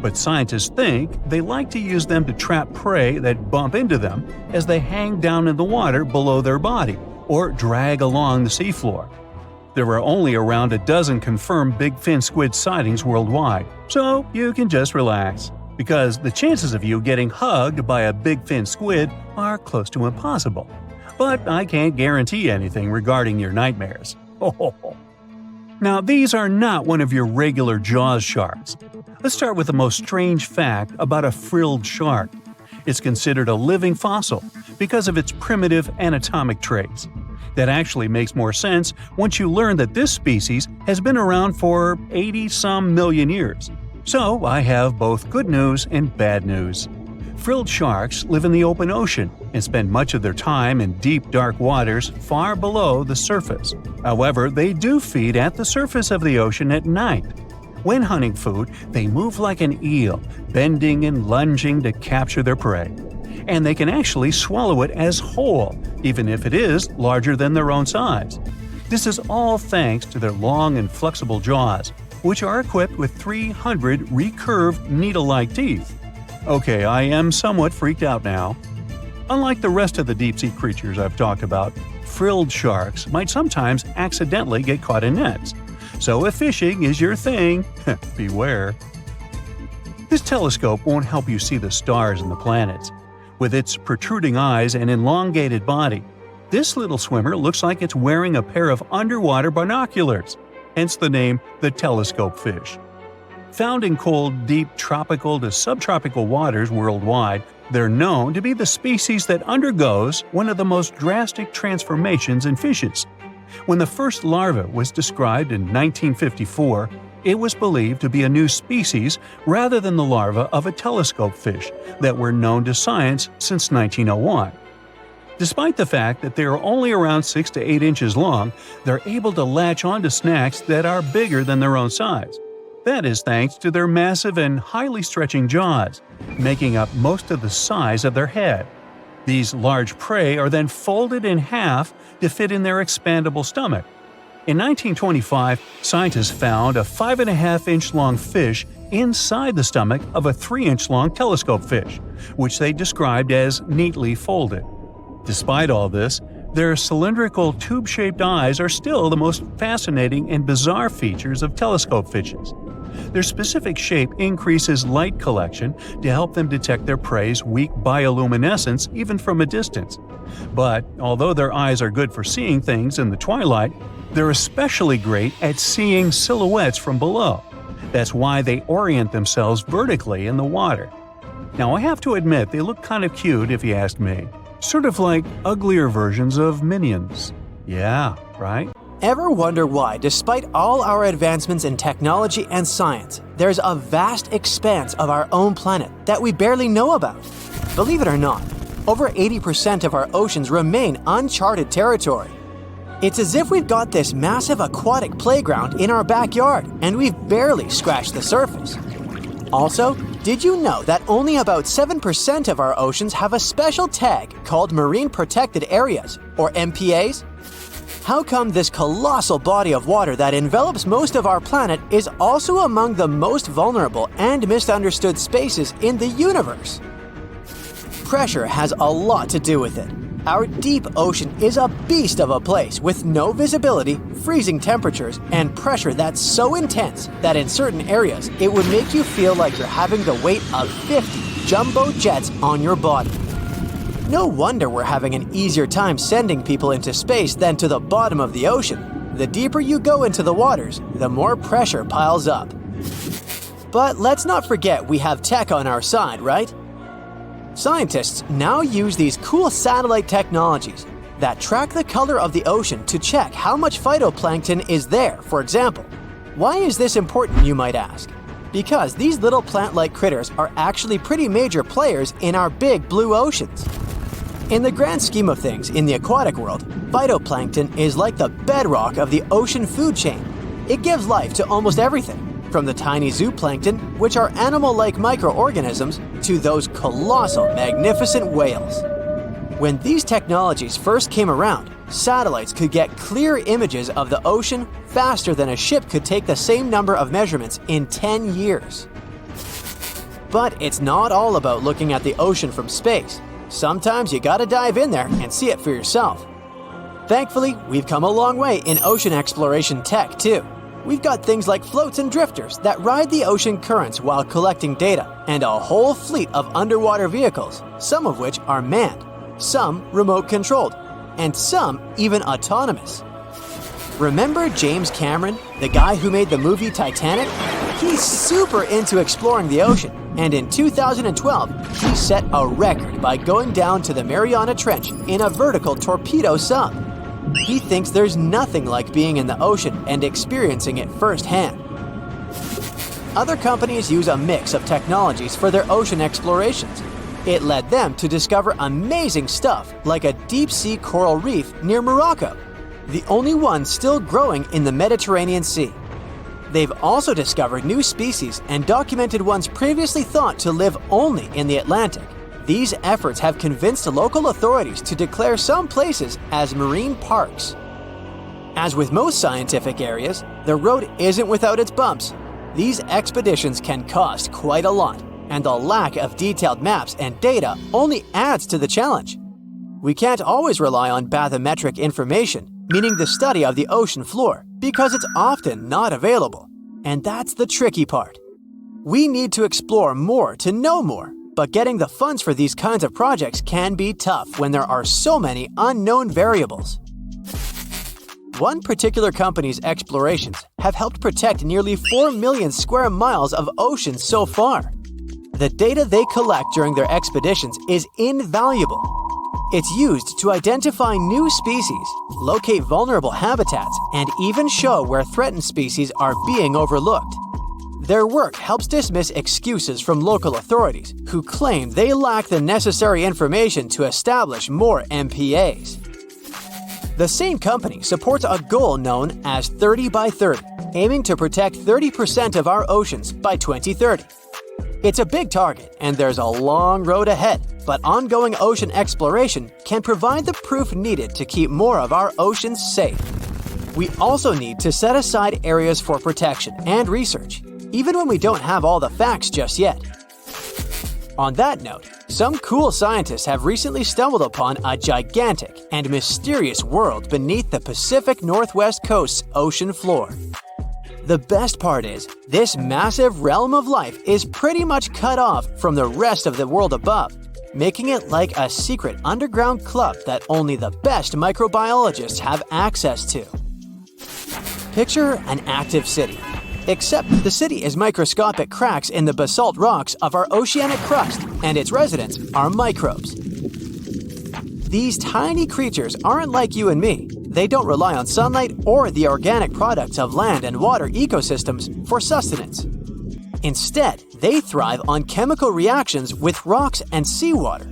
but scientists think they like to use them to trap prey that bump into them as they hang down in the water below their body or drag along the seafloor. There are only around a dozen confirmed big-fin squid sightings worldwide, so you can just relax, because the chances of you getting hugged by a big-fin squid are close to impossible. But I can't guarantee anything regarding your nightmares. Now, these are not one of your regular Jaws sharks. Let's start with the most strange fact about a frilled shark. It's considered a living fossil because of its primitive anatomic traits. That actually makes more sense once you learn that this species has been around for 80-some million years. So I have both good news and bad news. Frilled sharks live in the open ocean and spend much of their time in deep, dark waters far below the surface. However, they do feed at the surface of the ocean at night. When hunting food, they move like an eel, bending and lunging to capture their prey. And they can actually swallow it as whole, even if it is larger than their own size. This is all thanks to their long and flexible jaws, which are equipped with 300 recurved needle-like teeth. Okay, I am somewhat freaked out now. Unlike the rest of the deep-sea creatures I've talked about, frilled sharks might sometimes accidentally get caught in nets. So if fishing is your thing, beware. This telescope won't help you see the stars and the planets. With its protruding eyes and elongated body, this little swimmer looks like it's wearing a pair of underwater binoculars, hence the name the telescope fish. Found in cold, deep tropical to subtropical waters worldwide, they're known to be the species that undergoes one of the most drastic transformations in fishes. When the first larva was described in 1954, it was believed to be a new species rather than the larva of a telescope fish that were known to science since 1901. Despite the fact that they are only around 6 to 8 inches long, they're able to latch onto snacks that are bigger than their own size. That is thanks to their massive and highly stretching jaws, making up most of the size of their head. These large prey are then folded in half to fit in their expandable stomach. In 1925, scientists found a 5.5-inch long fish inside the stomach of a 3-inch long telescope fish, which they described as neatly folded. Despite all this, their cylindrical tube-shaped eyes are still the most fascinating and bizarre features of telescope fishes. Their specific shape increases light collection to help them detect their prey's weak bioluminescence even from a distance. But although their eyes are good for seeing things in the twilight, they're especially great at seeing silhouettes from below. That's why they orient themselves vertically in the water. Now, I have to admit they look kind of cute if you ask me. Sort of like uglier versions of Minions. Yeah, right? Ever wonder why, despite all our advancements in technology and science, there's a vast expanse of our own planet that we barely know about? Believe it or not, over 80% of our oceans remain uncharted territory. It's as if we've got this massive aquatic playground in our backyard, and we've barely scratched the surface. Also, did you know that only about 7% of our oceans have a special tag called Marine Protected Areas, or MPAs? How come this colossal body of water that envelops most of our planet is also among the most vulnerable and misunderstood spaces in the universe? Pressure has a lot to do with it. Our deep ocean is a beast of a place with no visibility, freezing temperatures, and pressure that's so intense that in certain areas it would make you feel like you're having the weight of 50 jumbo jets on your body. No wonder we're having an easier time sending people into space than to the bottom of the ocean. The deeper you go into the waters, the more pressure piles up. But let's not forget we have tech on our side, right? Scientists now use these cool satellite technologies that track the color of the ocean to check how much phytoplankton is there, for example. Why is this important, you might ask? Because these little plant-like critters are actually pretty major players in our big blue oceans. In the grand scheme of things in the aquatic world, phytoplankton is like the bedrock of the ocean food chain. It gives life to almost everything, from the tiny zooplankton, which are animal-like microorganisms, to those colossal, magnificent whales. When these technologies first came around, satellites could get clear images of the ocean faster than a ship could take the same number of measurements in 10 years. But it's not all about looking at the ocean from space. Sometimes you gotta dive in there and see it for yourself. Thankfully, we've come a long way in ocean exploration tech too. We've got things like floats and drifters that ride the ocean currents while collecting data, and a whole fleet of underwater vehicles, some of which are manned, some remote-controlled, and some even autonomous. Remember James Cameron, the guy who made the movie Titanic? He's super into exploring the ocean, and in 2012, he set a record by going down to the Mariana Trench in a vertical torpedo sub. He thinks there's nothing like being in the ocean and experiencing it firsthand. Other companies use a mix of technologies for their ocean explorations. It led them to discover amazing stuff like a deep-sea coral reef near Morocco, the only one still growing in the Mediterranean Sea. They've also discovered new species and documented ones previously thought to live only in the Atlantic. These efforts have convinced local authorities to declare some places as marine parks. As with most scientific areas, the road isn't without its bumps. These expeditions can cost quite a lot, and the lack of detailed maps and data only adds to the challenge. We can't always rely on bathymetric information, meaning the study of the ocean floor, because it's often not available. And that's the tricky part. We need to explore more to know more, but getting the funds for these kinds of projects can be tough when there are so many unknown variables. One particular company's explorations have helped protect nearly 4 million square miles of ocean so far. The data they collect during their expeditions is invaluable. It's used to identify new species, locate vulnerable habitats, and even show where threatened species are being overlooked. Their work helps dismiss excuses from local authorities who claim they lack the necessary information to establish more MPAs. The same company supports a goal known as 30 by 30, aiming to protect 30% of our oceans by 2030. It's a big target, and there's a long road ahead, but ongoing ocean exploration can provide the proof needed to keep more of our oceans safe. We also need to set aside areas for protection and research, even when we don't have all the facts just yet. On that note, some cool scientists have recently stumbled upon a gigantic and mysterious world beneath the Pacific Northwest coast's ocean floor. The best part is, this massive realm of life is pretty much cut off from the rest of the world above, making it like a secret underground club that only the best microbiologists have access to. Picture an active city. Except the city is microscopic cracks in the basalt rocks of our oceanic crust, and its residents are microbes. These tiny creatures aren't like you and me. They don't rely on sunlight or the organic products of land and water ecosystems for sustenance. Instead, they thrive on chemical reactions with rocks and seawater.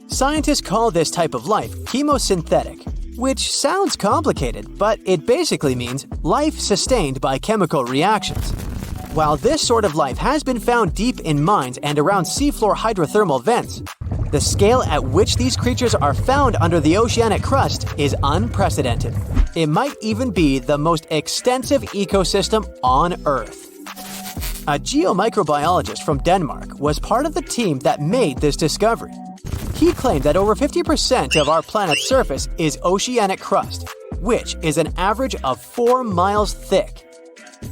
Scientists call this type of life chemosynthetic, which sounds complicated, but it basically means life sustained by chemical reactions. While this sort of life has been found deep in mines and around seafloor hydrothermal vents, the scale at which these creatures are found under the oceanic crust is unprecedented. It might even be the most extensive ecosystem on Earth. A geomicrobiologist from Denmark was part of the team that made this discovery. He claimed that over 50% of our planet's surface is oceanic crust, which is an average of 4 miles thick.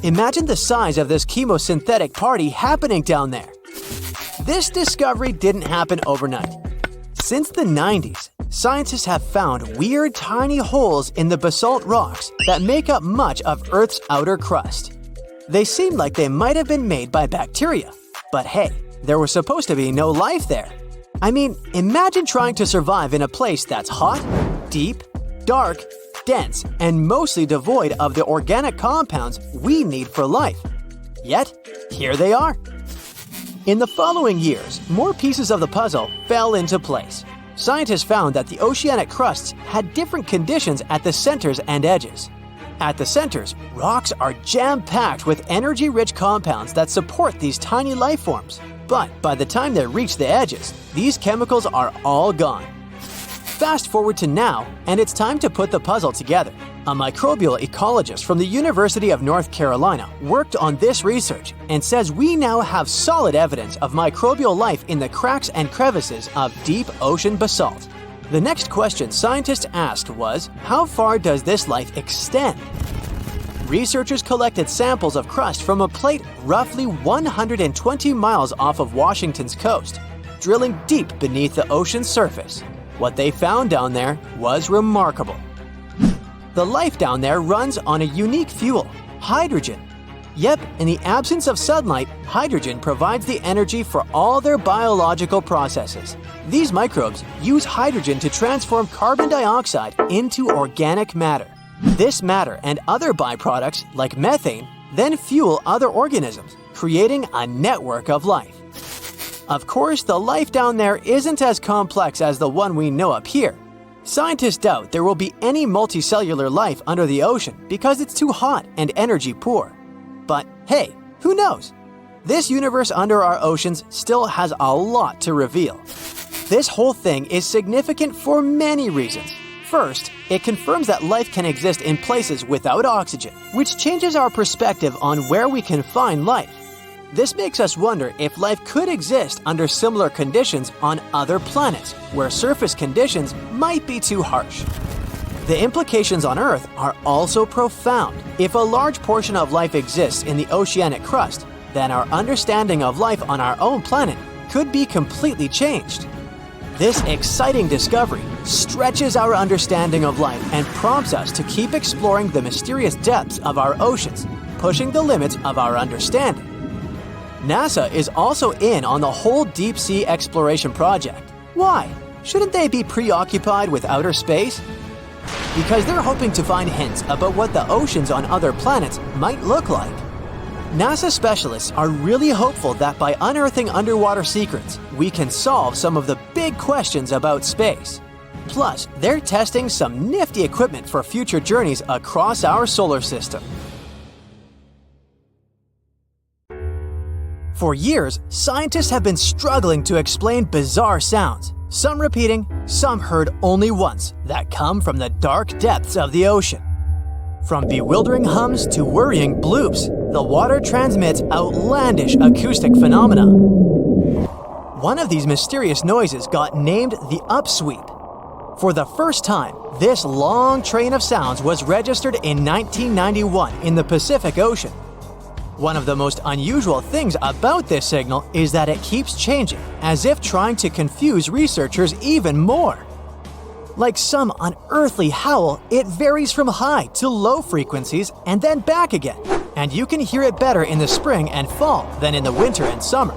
Imagine the size of this chemosynthetic party happening down there. This discovery didn't happen overnight. Since the 90s, scientists have found weird tiny holes in the basalt rocks that make up much of Earth's outer crust. They seem like they might have been made by bacteria, but hey, there was supposed to be no life there. I mean, imagine trying to survive in a place that's hot, deep, dark, dense, and mostly devoid of the organic compounds we need for life. Yet, here they are. In the following years, more pieces of the puzzle fell into place. Scientists found that the oceanic crusts had different conditions at the centers and edges. At the centers, rocks are jam-packed with energy-rich compounds that support these tiny life forms. But by the time they reach the edges, these chemicals are all gone. Fast forward to now, and it's time to put the puzzle together. A microbial ecologist from the University of North Carolina worked on this research and says we now have solid evidence of microbial life in the cracks and crevices of deep ocean basalt. The next question scientists asked was, how far does this life extend? Researchers collected samples of crust from a plate roughly 120 miles off of Washington's coast, drilling deep beneath the ocean's surface. What they found down there was remarkable. The life down there runs on a unique fuel, hydrogen. Yep, in the absence of sunlight, hydrogen provides the energy for all their biological processes. These microbes use hydrogen to transform carbon dioxide into organic matter. This matter and other byproducts, like methane, then fuel other organisms, creating a network of life. Of course, the life down there isn't as complex as the one we know up here. Scientists doubt there will be any multicellular life under the ocean because it's too hot and energy poor. But hey, who knows? This universe under our oceans still has a lot to reveal. This whole thing is significant for many reasons. First, it confirms that life can exist in places without oxygen, which changes our perspective on where we can find life. This makes us wonder if life could exist under similar conditions on other planets, where surface conditions might be too harsh. The implications on Earth are also profound. If a large portion of life exists in the oceanic crust, then our understanding of life on our own planet could be completely changed. This exciting discovery stretches our understanding of life and prompts us to keep exploring the mysterious depths of our oceans, pushing the limits of our understanding. NASA is also in on the whole deep sea exploration project. Why? Shouldn't they be preoccupied with outer space? Because they're hoping to find hints about what the oceans on other planets might look like. NASA specialists are really hopeful that by unearthing underwater secrets, we can solve some of the big questions about space. Plus, they're testing some nifty equipment for future journeys across our solar system. For years, scientists have been struggling to explain bizarre sounds, some repeating, some heard only once, that come from the dark depths of the ocean. From bewildering hums to worrying bloops, the water transmits outlandish acoustic phenomena. One of these mysterious noises got named the upsweep. For the first time, this long train of sounds was registered in 1991 in the Pacific Ocean. One of the most unusual things about this signal is that it keeps changing, as if trying to confuse researchers even more. Like some unearthly howl, it varies from high to low frequencies and then back again, and you can hear it better in the spring and fall than in the winter and summer.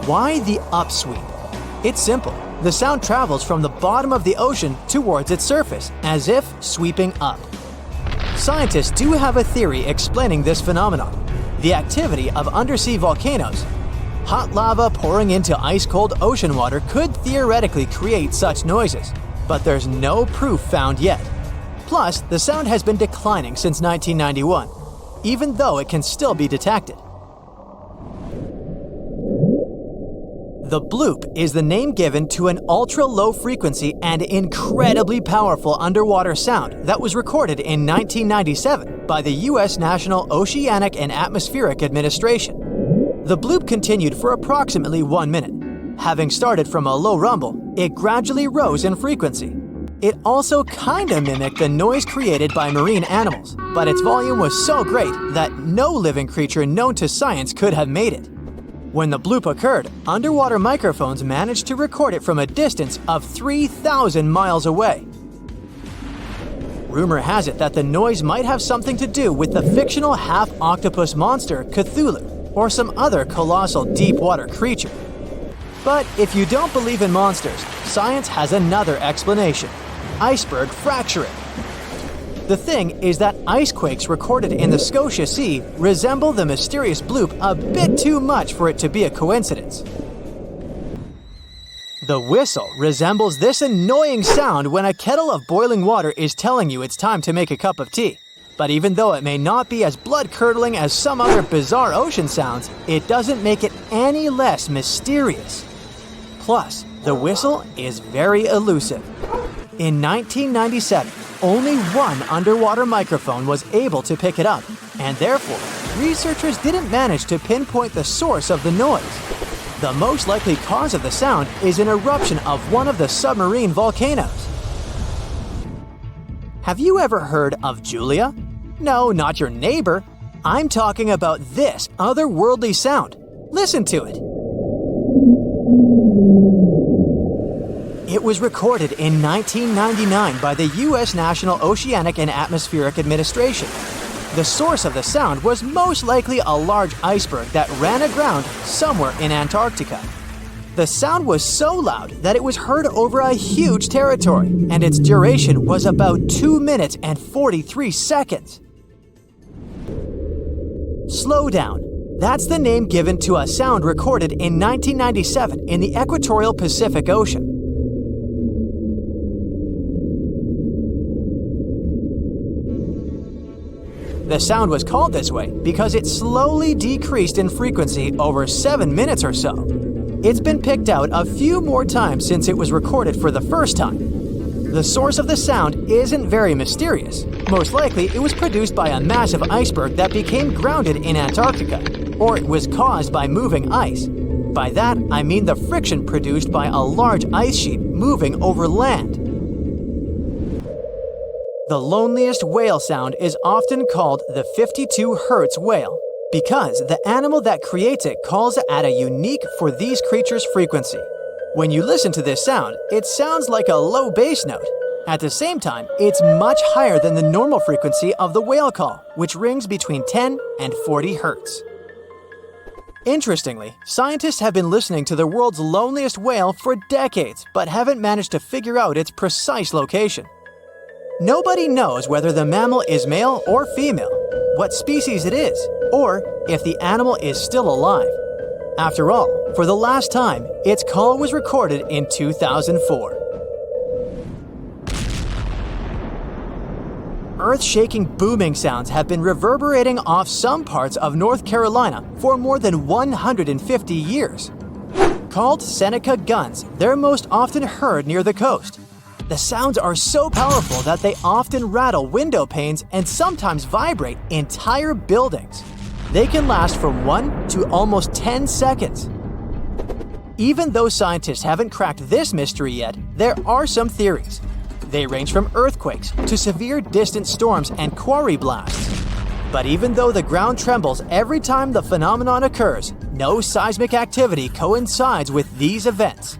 Why the upsweep? It's simple. The sound travels from the bottom of the ocean towards its surface, as if sweeping up. Scientists do have a theory explaining this phenomenon: the activity of undersea volcanoes. Hot lava pouring into ice-cold ocean water could theoretically create such noises, but there's no proof found yet. Plus, the sound has been declining since 1991, even though it can still be detected. The bloop is the name given to an ultra-low frequency and incredibly powerful underwater sound that was recorded in 1997 by the U.S. National Oceanic and Atmospheric Administration. The bloop continued for approximately 1 minute. Having started from a low rumble, it gradually rose in frequency. It also kinda mimicked the noise created by marine animals, but its volume was so great that no living creature known to science could have made it. When the bloop occurred, underwater microphones managed to record it from a distance of 3,000 miles away. Rumor has it that the noise might have something to do with the fictional half-octopus monster Cthulhu, or some other colossal deep-water creature. But if you don't believe in monsters, science has another explanation: iceberg fracturing. The thing is that ice quakes recorded in the Scotia Sea resemble the mysterious bloop a bit too much for it to be a coincidence. The whistle resembles this annoying sound when a kettle of boiling water is telling you it's time to make a cup of tea. But even though it may not be as blood-curdling as some other bizarre ocean sounds, it doesn't make it any less mysterious. Plus, the whistle is very elusive. In 1997, only one underwater microphone was able to pick it up, and therefore, researchers didn't manage to pinpoint the source of the noise. The most likely cause of the sound is an eruption of one of the submarine volcanoes. Have you ever heard of Julia? No, not your neighbor. I'm talking about this otherworldly sound. Listen to it. It was recorded in 1999 by the U.S. National Oceanic and Atmospheric Administration. The source of the sound was most likely a large iceberg that ran aground somewhere in Antarctica. The sound was so loud that it was heard over a huge territory, and its duration was about 2 minutes and 43 seconds. Slow down. That's the name given to a sound recorded in 1997 in the equatorial Pacific Ocean. The sound was called this way because it slowly decreased in frequency over 7 minutes or so. It's been picked out a few more times since it was recorded for the first time. The source of the sound isn't very mysterious. Most likely, it was produced by a massive iceberg that became grounded in Antarctica, or it was caused by moving ice. By that, I mean the friction produced by a large ice sheet moving over land. The loneliest whale sound is often called the 52 Hz whale because the animal that creates it calls it at a unique for these creatures' frequency. When you listen to this sound, it sounds like a low bass note. At the same time, it's much higher than the normal frequency of the whale call, which rings between 10 and 40 Hz. Interestingly, scientists have been listening to the world's loneliest whale for decades, but haven't managed to figure out its precise location. Nobody knows whether the mammal is male or female, what species it is, or if the animal is still alive. After all, for the last time, its call was recorded in 2004. Earth-shaking booming sounds have been reverberating off some parts of North Carolina for more than 150 years. Called Seneca guns, they're most often heard near the coast. The sounds are so powerful that they often rattle window panes and sometimes vibrate entire buildings. They can last from 1 to almost 10 seconds. Even though scientists haven't cracked this mystery yet, there are some theories. They range from earthquakes to severe distant storms and quarry blasts. But even though the ground trembles every time the phenomenon occurs, no seismic activity coincides with these events.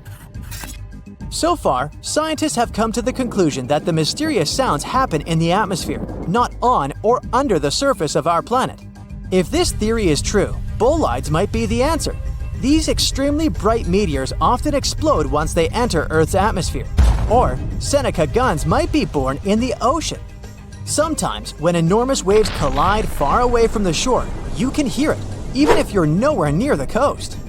So far, scientists have come to the conclusion that the mysterious sounds happen in the atmosphere, not on or under the surface of our planet. If this theory is true, bolides might be the answer. These extremely bright meteors often explode once they enter Earth's atmosphere. Or Seneca guns might be born in the ocean. Sometimes, when enormous waves collide far away from the shore, you can hear it, even if you're nowhere near the coast.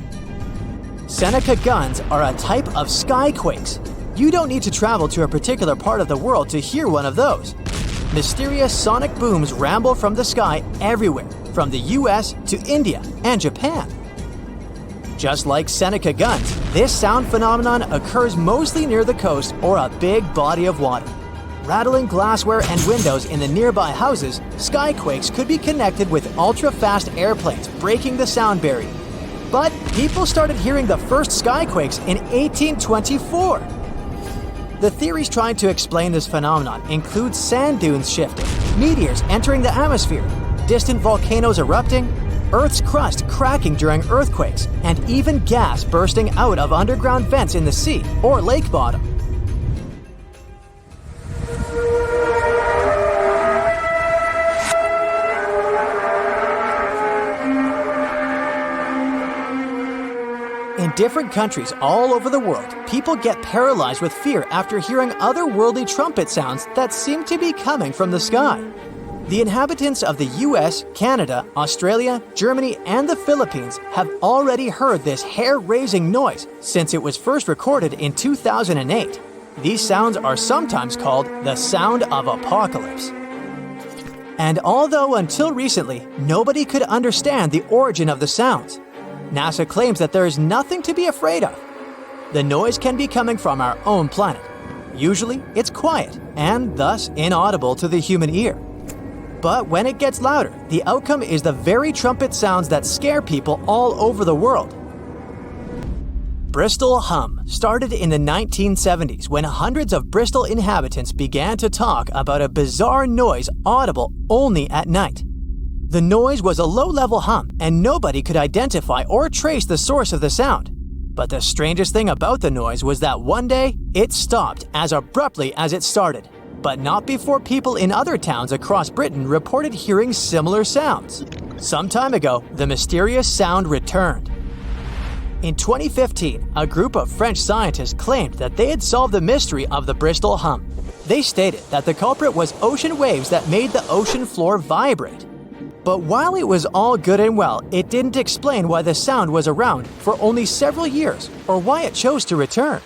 Seneca guns are a type of skyquakes. You don't need to travel to a particular part of the world to hear one of those. Mysterious sonic booms ramble from the sky everywhere, from the US to India and Japan. Just like Seneca guns, this sound phenomenon occurs mostly near the coast or a big body of water. Rattling glassware and windows in the nearby houses, skyquakes could be connected with ultra-fast airplanes breaking the sound barrier. But people started hearing the first skyquakes in 1824. The theories trying to explain this phenomenon include sand dunes shifting, meteors entering the atmosphere, distant volcanoes erupting, Earth's crust cracking during earthquakes, and even gas bursting out of underground vents in the sea or lake bottom. In different countries all over the world, people get paralyzed with fear after hearing otherworldly trumpet sounds that seem to be coming from the sky. The inhabitants of the US, Canada, Australia, Germany, and the Philippines have already heard this hair-raising noise since it was first recorded in 2008. These sounds are sometimes called the sound of apocalypse. And although until recently, nobody could understand the origin of the sounds, NASA claims that there is nothing to be afraid of. The noise can be coming from our own planet. Usually, it's quiet and thus inaudible to the human ear. But when it gets louder, the outcome is the very trumpet sounds that scare people all over the world. Bristol Hum started in the 1970s when hundreds of Bristol inhabitants began to talk about a bizarre noise audible only at night. The noise was a low-level hum, and nobody could identify or trace the source of the sound. But the strangest thing about the noise was that one day, it stopped as abruptly as it started. But not before people in other towns across Britain reported hearing similar sounds. Some time ago, the mysterious sound returned. In 2015, a group of French scientists claimed that they had solved the mystery of the Bristol Hum. They stated that the culprit was ocean waves that made the ocean floor vibrate. But while it was all good and well, it didn't explain why the sound was around for only several years or why it chose to return.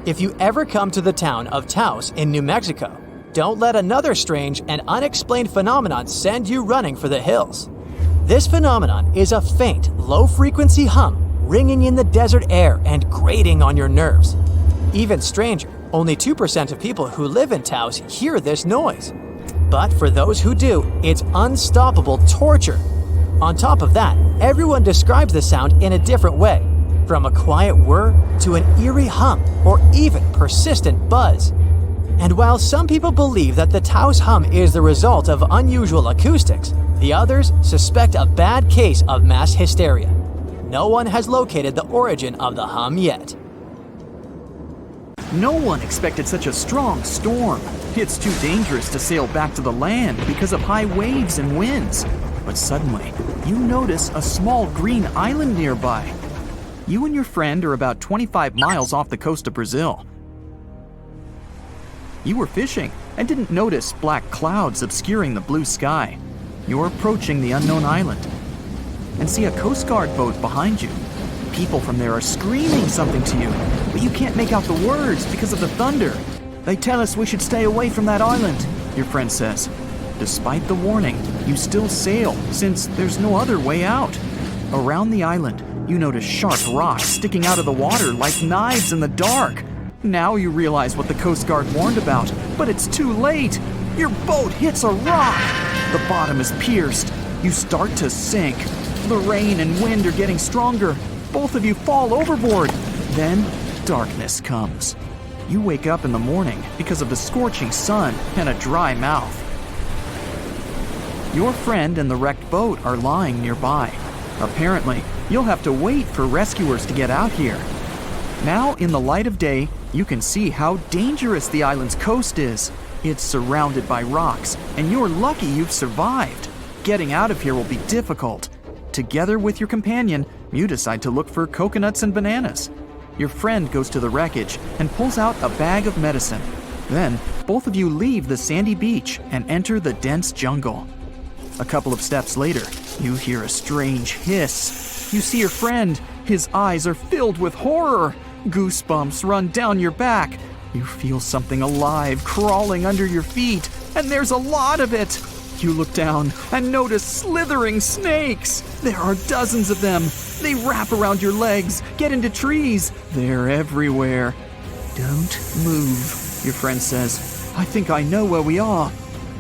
If you ever come to the town of Taos in New Mexico, don't let another strange and unexplained phenomenon send you running for the hills. This phenomenon is a faint, low-frequency hum ringing in the desert air and grating on your nerves. Even stranger, only 2% of people who live in Taos hear this noise. But for those who do, it's unstoppable torture. On top of that, everyone describes the sound in a different way, from a quiet whir to an eerie hum or even persistent buzz. And while some people believe that the Taos hum is the result of unusual acoustics, the others suspect a bad case of mass hysteria. No one has located the origin of the hum yet. No one expected such a strong storm. It's too dangerous to sail back to the land because of high waves and winds. But suddenly, you notice a small green island nearby. You and your friend are about 25 miles off the coast of Brazil. You were fishing and didn't notice black clouds obscuring the blue sky. You're approaching the unknown island and see a Coast Guard boat behind you. People from there are screaming something to you, but you can't make out the words because of the thunder. They tell us we should stay away from that island, your friend says. Despite the warning, you still sail since there's no other way out. Around the island, you notice sharp rocks sticking out of the water like knives in the dark. Now you realize what the Coast Guard warned about, but it's too late. Your boat hits a rock. The bottom is pierced. You start to sink. The rain and wind are getting stronger. Both of you fall overboard. Then darkness comes. You wake up in the morning because of the scorching sun and a dry mouth. Your friend and the wrecked boat are lying nearby. Apparently, you'll have to wait for rescuers to get out here. Now, in the light of day, you can see how dangerous the island's coast is. It's surrounded by rocks, and you're lucky you've survived. Getting out of here will be difficult. Together with your companion, you decide to look for coconuts and bananas. Your friend goes to the wreckage and pulls out a bag of medicine. Then, both of you leave the sandy beach and enter the dense jungle. A couple of steps later, you hear a strange hiss. You see your friend. His eyes are filled with horror. Goosebumps run down your back. You feel something alive crawling under your feet, and there's a lot of it. You look down and notice slithering snakes. There are dozens of them. They wrap around your legs, get into trees. They're everywhere. Don't move, your friend says. I think I know where we are.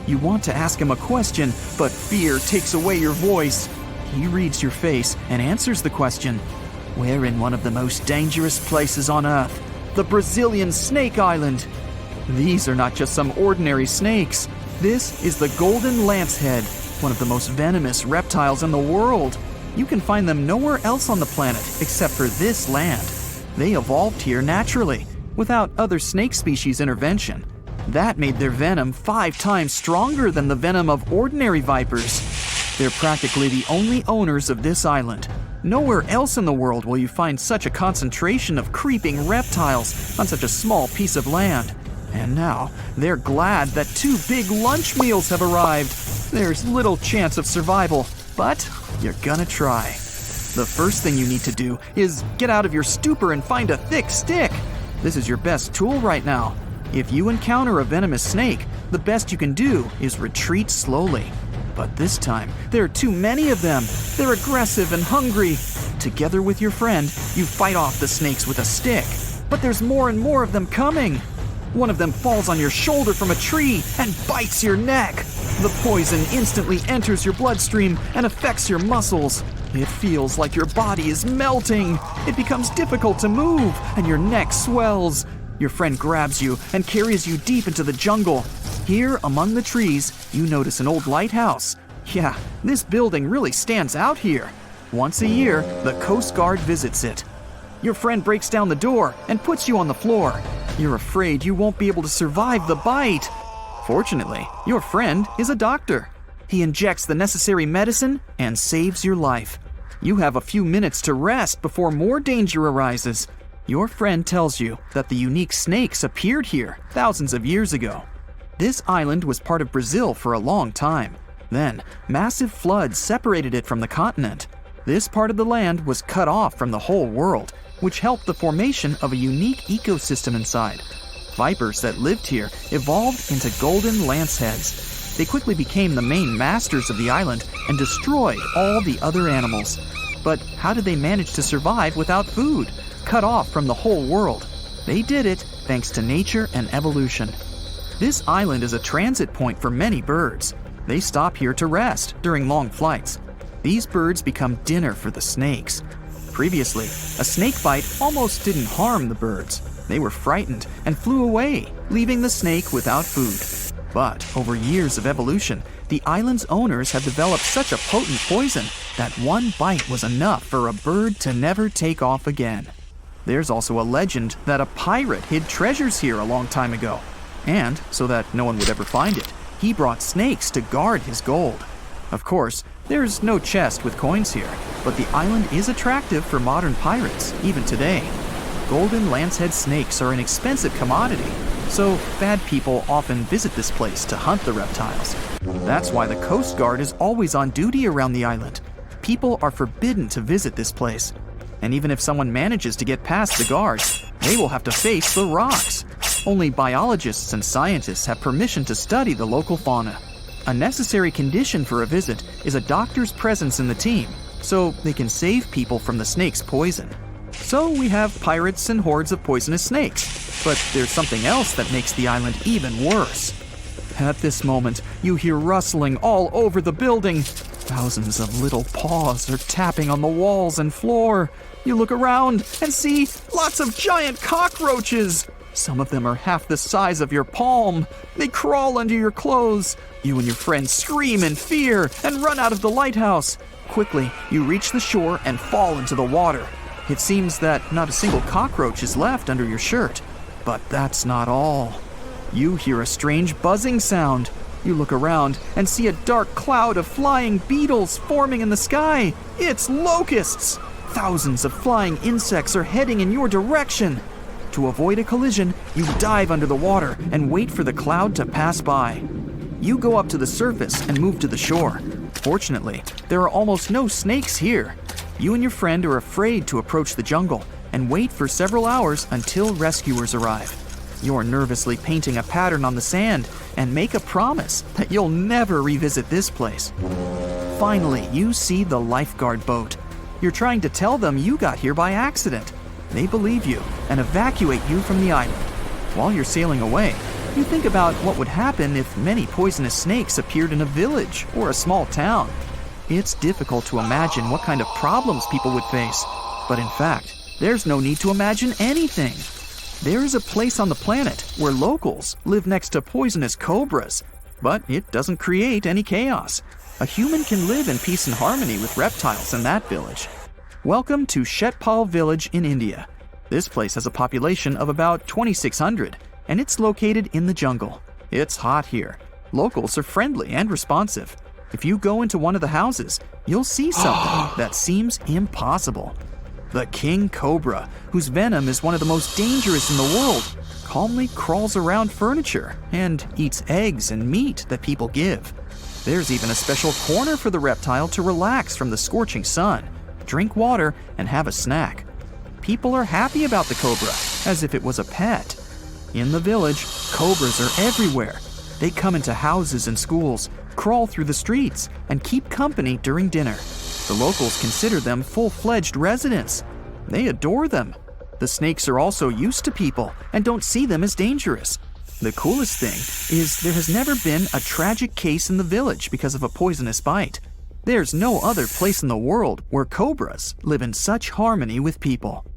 You want to ask him a question, but fear takes away your voice. He reads your face and answers the question. We're in one of the most dangerous places on Earth, the Brazilian Snake Island. These are not just some ordinary snakes. This is the golden lancehead, one of the most venomous reptiles in the world. You can find them nowhere else on the planet except for this land. They evolved here naturally, without other snake species intervention. That made their venom 5 times stronger than the venom of ordinary vipers. They're practically the only owners of this island. Nowhere else in the world will you find such a concentration of creeping reptiles on such a small piece of land. And now, they're glad that 2 big lunch meals have arrived. There's little chance of survival, but you're gonna try. The first thing you need to do is get out of your stupor and find a thick stick. This is your best tool right now. If you encounter a venomous snake, the best you can do is retreat slowly. But this time, there are too many of them. They're aggressive and hungry. Together with your friend, you fight off the snakes with a stick. But there's more and more of them coming. One of them falls on your shoulder from a tree and bites your neck. The poison instantly enters your bloodstream and affects your muscles. It feels like your body is melting. It becomes difficult to move, and your neck swells. Your friend grabs you and carries you deep into the jungle. Here, among the trees, you notice an old lighthouse. Yeah, this building really stands out here. Once a year, the Coast Guard visits it. Your friend breaks down the door and puts you on the floor. You're afraid you won't be able to survive the bite. Fortunately, your friend is a doctor. He injects the necessary medicine and saves your life. You have a few minutes to rest before more danger arises. Your friend tells you that the unique snakes appeared here thousands of years ago. This island was part of Brazil for a long time. Then, massive floods separated it from the continent. This part of the land was cut off from the whole world, which helped the formation of a unique ecosystem inside. Vipers that lived here evolved into golden lanceheads. They quickly became the main masters of the island and destroyed all the other animals. But how did they manage to survive without food, cut off from the whole world? They did it thanks to nature and evolution. This island is a transit point for many birds. They stop here to rest during long flights. These birds become dinner for the snakes. Previously, a snake bite almost didn't harm the birds. They were frightened and flew away, leaving the snake without food. But over years of evolution, the island's owners have developed such a potent poison that one bite was enough for a bird to never take off again. There's also a legend that a pirate hid treasures here a long time ago. And, so that no one would ever find it, he brought snakes to guard his gold. Of course, there's no chest with coins here, but the island is attractive for modern pirates, even today. Golden lancehead snakes are an expensive commodity, so bad people often visit this place to hunt the reptiles. That's why the Coast Guard is always on duty around the island. People are forbidden to visit this place. And even if someone manages to get past the guards, they will have to face the rocks. Only biologists and scientists have permission to study the local fauna. A necessary condition for a visit is a doctor's presence in the team, so they can save people from the snake's poison. So we have pirates and hordes of poisonous snakes, but there's something else that makes the island even worse. At this moment, you hear rustling all over the building. Thousands of little paws are tapping on the walls and floor. You look around and see lots of giant cockroaches. Some of them are half the size of your palm. They crawl under your clothes. You and your friends scream in fear and run out of the lighthouse. Quickly, you reach the shore and fall into the water. It seems that not a single cockroach is left under your shirt. But that's not all. You hear a strange buzzing sound. You look around and see a dark cloud of flying beetles forming in the sky. It's locusts! Thousands of flying insects are heading in your direction. To avoid a collision, you dive under the water and wait for the cloud to pass by. You go up to the surface and move to the shore. Fortunately, there are almost no snakes here. You and your friend are afraid to approach the jungle and wait for several hours until rescuers arrive. You're nervously painting a pattern on the sand and make a promise that you'll never revisit this place. Finally, you see the lifeguard boat. You're trying to tell them you got here by accident. They believe you and evacuate you from the island. While you're sailing away, you think about what would happen if many poisonous snakes appeared in a village or a small town. It's difficult to imagine what kind of problems people would face. But in fact, there's no need to imagine anything. There is a place on the planet where locals live next to poisonous cobras, but it doesn't create any chaos. A human can live in peace and harmony with reptiles in that village. Welcome to Shetpal village in India. This place has a population of about 2,600, and it's located in the jungle. It's hot here. Locals are friendly and responsive. If you go into one of the houses, you'll see something that seems impossible. The king cobra, whose venom is one of the most dangerous in the world, calmly crawls around furniture and eats eggs and meat that people give. There's even a special corner for the reptile to relax from the scorching sun, drink water, and have a snack. People are happy about the cobra, as if it was a pet. In the village, cobras are everywhere. They come into houses and schools, crawl through the streets, and keep company during dinner. The locals consider them full-fledged residents. They adore them. The snakes are also used to people and don't see them as dangerous. The coolest thing is there has never been a tragic case in the village because of a poisonous bite. There's no other place in the world where cobras live in such harmony with people.